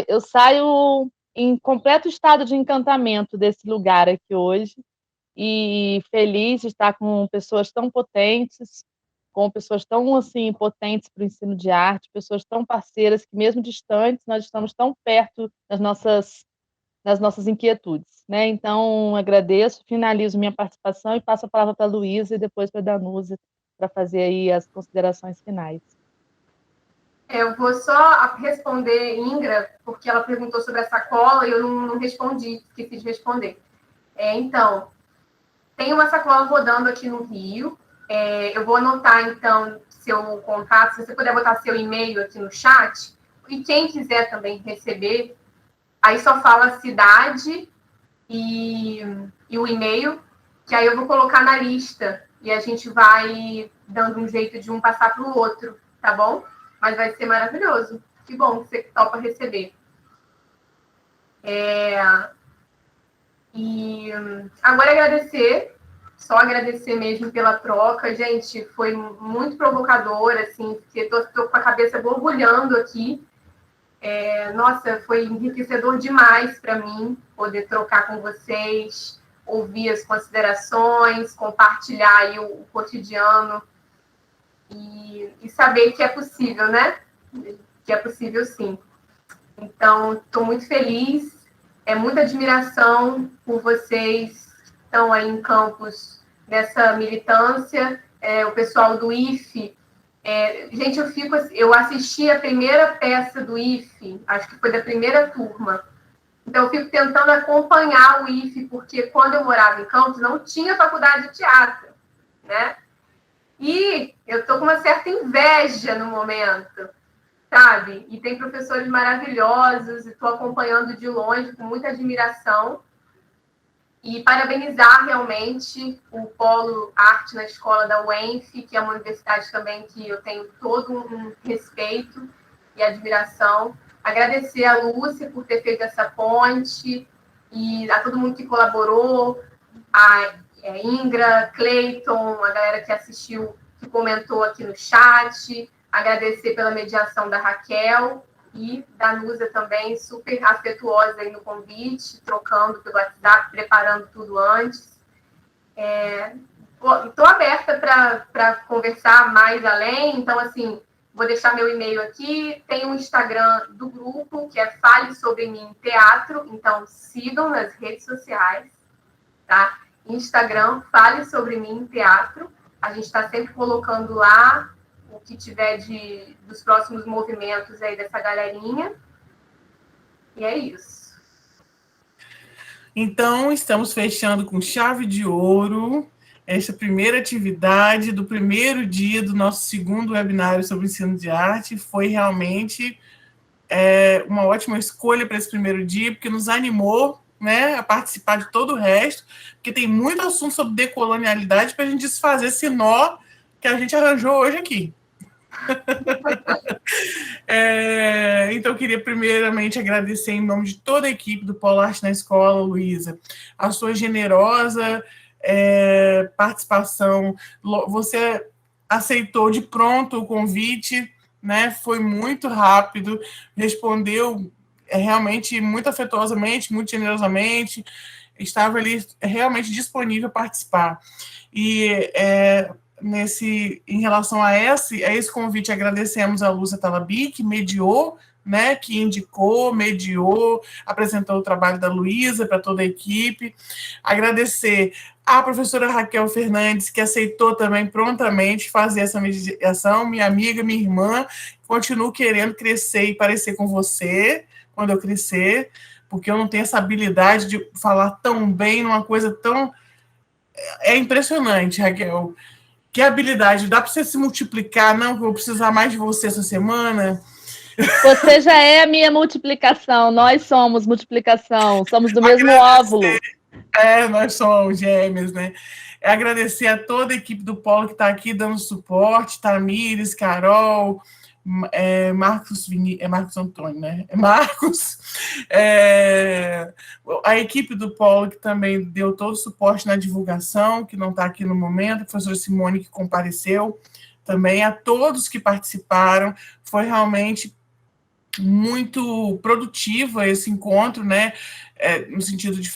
Eu saio em completo estado de encantamento desse lugar aqui hoje e feliz de estar com pessoas tão potentes, com pessoas tão assim potentes para o ensino de arte, pessoas tão parceiras que mesmo distantes nós estamos tão perto das nossas inquietudes, né? Então agradeço, finalizo minha participação e passo a palavra para a Luísa e depois para a Danusa para fazer aí as considerações finais. Eu vou só responder Ingra, porque ela perguntou sobre a sacola e eu não respondi, esqueci de responder. Então, tem uma sacola rodando aqui no Rio. Eu vou anotar, então, seu contato, se você puder botar seu e-mail aqui no chat, e quem quiser também receber, aí só fala a cidade e o e-mail, que aí eu vou colocar na lista e a gente vai dando um jeito de um passar para o outro, tá bom? Mas vai ser maravilhoso. Que bom que você topa receber. E agora agradecer, só agradecer mesmo pela troca. Gente, foi muito provocador, assim, porque tô com a cabeça borbulhando aqui. Nossa, foi enriquecedor demais para mim poder trocar com vocês, ouvir as considerações, compartilhar aí o cotidiano e saber que é possível, né? Que é possível, sim. Então, estou muito feliz, muita admiração por vocês que estão aí em campus nessa militância, o pessoal do IFE. Gente, eu assisti a primeira peça do IFE, acho que foi da primeira turma. Então, eu fico tentando acompanhar o IFE, porque quando eu morava em Campos, não tinha faculdade de teatro, né? E eu estou com uma certa inveja no momento, sabe? E tem professores maravilhosos, e estou acompanhando de longe, com muita admiração. E parabenizar realmente o Polo Arte na Escola da UENF, que é uma universidade também que eu tenho todo um respeito e admiração. Agradecer a Lúcia por ter feito essa ponte e a todo mundo que colaborou, a Ingra, Cleiton, a galera que assistiu, que comentou aqui no chat. Agradecer pela mediação da Raquel e da Nusa também, super afetuosa aí no convite, trocando pelo WhatsApp, preparando tudo antes. Estou aberta para conversar mais além, então, assim, vou deixar meu e-mail aqui, tem um Instagram do grupo, que é Fale Sobre Mim Teatro, então sigam nas redes sociais, tá? Instagram, Fale Sobre Mim Teatro, a gente está sempre colocando lá o que tiver dos próximos movimentos aí dessa galerinha. E é isso. Então, estamos fechando com chave de ouro esta primeira atividade do primeiro dia do nosso segundo webinário sobre ensino de arte. Foi realmente uma ótima escolha para esse primeiro dia, porque nos animou, né, a participar de todo o resto, porque tem muito assunto sobre decolonialidade para a gente desfazer esse nó que a gente arranjou hoje aqui. Então, eu queria primeiramente agradecer em nome de toda a equipe do Polo Arte na Escola, Luísa, a sua generosa participação. Você aceitou de pronto o convite, né? Foi muito rápido, respondeu realmente muito afetuosamente, muito generosamente, estava ali realmente disponível a participar. E em relação a esse convite, agradecemos a Lúcia Talabi, que mediou, né, que indicou, mediou, apresentou o trabalho da Luísa para toda a equipe. Agradecer a professora Raquel Fernandes, que aceitou também prontamente fazer essa mediação, minha amiga, minha irmã. Continuo querendo crescer e parecer com você quando eu crescer, porque eu não tenho essa habilidade de falar tão bem numa coisa tão... É impressionante, Raquel. Que habilidade, dá para você se multiplicar? Não, que eu vou precisar mais de você essa semana. Você já é a minha multiplicação, nós somos multiplicação, somos do mesmo óvulo. Nós somos gêmeos, né? Agradecer a toda a equipe do Polo que está aqui dando suporte, Tamires, Carol, Marcos Antônio, né? Marcos, a equipe do Polo que também deu todo o suporte na divulgação, que não está aqui no momento, a professora Simone que compareceu também, a todos que participaram, foi realmente muito produtiva esse encontro, né? No sentido de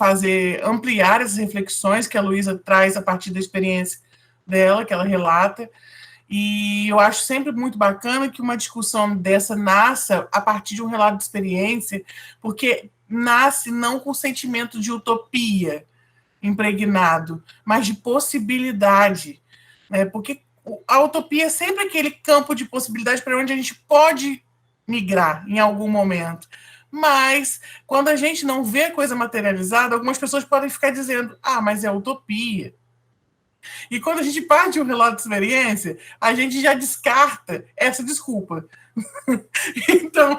ampliar essas reflexões que a Luísa traz a partir da experiência dela, que ela relata. E eu acho sempre muito bacana que uma discussão dessa nasça a partir de um relato de experiência, porque nasce não com sentimento de utopia impregnado, mas de possibilidade, né? Porque a utopia é sempre aquele campo de possibilidade para onde a gente pode migrar em algum momento. Mas, quando a gente não vê a coisa materializada, algumas pessoas podem ficar dizendo, mas é utopia. E quando a gente parte de um relato de experiência, a gente já descarta essa desculpa. Então,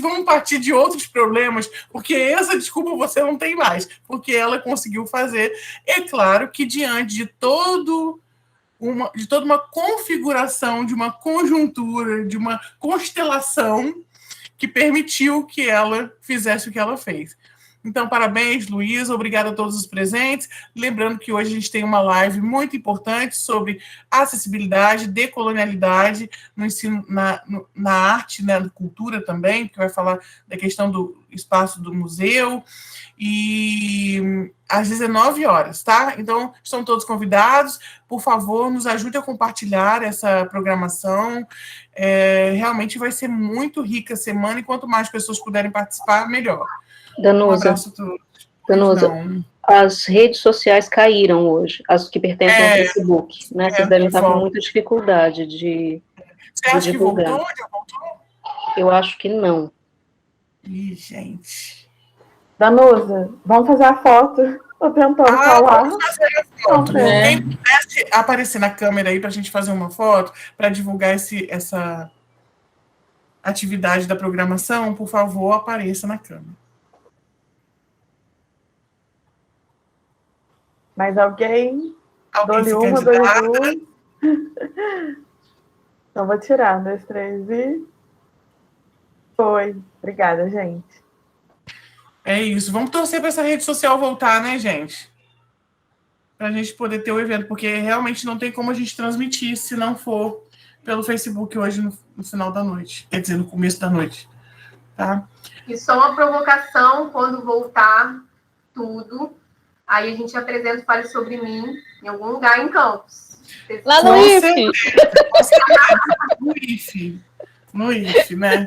vamos partir de outros problemas, porque essa desculpa você não tem mais, porque ela conseguiu fazer. É claro que diante de toda uma configuração, de uma conjuntura, de uma constelação que permitiu que ela fizesse o que ela fez. Então, parabéns, Luísa, obrigada a todos os presentes. Lembrando que hoje a gente tem uma live muito importante sobre acessibilidade, decolonialidade no ensino, na arte, né, na cultura também, que vai falar da questão do espaço do museu, e às 19 horas, tá? Então, estão todos convidados. Por favor, nos ajude a compartilhar essa programação. Realmente vai ser muito rica a semana, e quanto mais pessoas puderem participar, melhor. Danusa, as redes sociais caíram hoje, as que pertencem ao Facebook, né? Vocês devem estar com muita dificuldade de divulgar. Que voltou? Já voltou? Eu acho que não. Ih, gente. Danusa, vamos fazer a foto. Tô tentando falar. Vamos fazer a foto. Quem pudesse aparecer na câmera aí pra gente fazer uma foto, para divulgar essa atividade da programação, por favor, apareça na câmera. Mais alguém? Dou-lhe uma, dou-lhe duas. Então, vou tirar. 1, 2, 3 e... Foi. Obrigada, gente. É isso. Vamos torcer para essa rede social voltar, né, gente? Para a gente poder ter o evento, porque realmente não tem como a gente transmitir se não for pelo Facebook hoje no final da noite. Quer dizer, no começo da noite. Tá? E só uma provocação, quando voltar tudo... Aí a gente apresenta o Fale Sobre Mim em algum lugar em Campos. Lá no IFE. No IFE, né?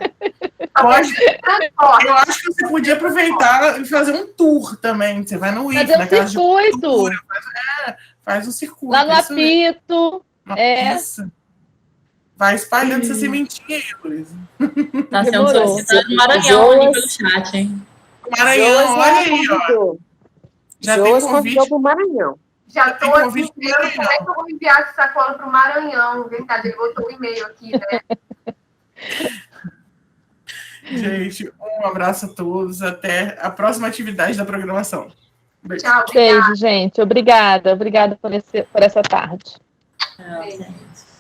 Eu acho que você podia aproveitar e fazer um tour também. Você vai no IFE, fazer na casa circuito. De cultura. Faz um circuito. Lá no Apito. Isso. Vai espalhando essa sementinha aí, Luísa. Tá sendo solicitado no Maranhão ali pelo chat, hein? Maranhão, olha aí, ó. Já tem convite para o Maranhão. Já estou aqui vendo como é que eu vou enviar essa sacola para o Maranhão. Verdade, ele botou um e-mail aqui, né? Gente, um abraço a todos. Até a próxima atividade da programação. Beijo. Tchau, beijo, gente. Obrigada. Obrigada por essa tarde. Tchau, gente.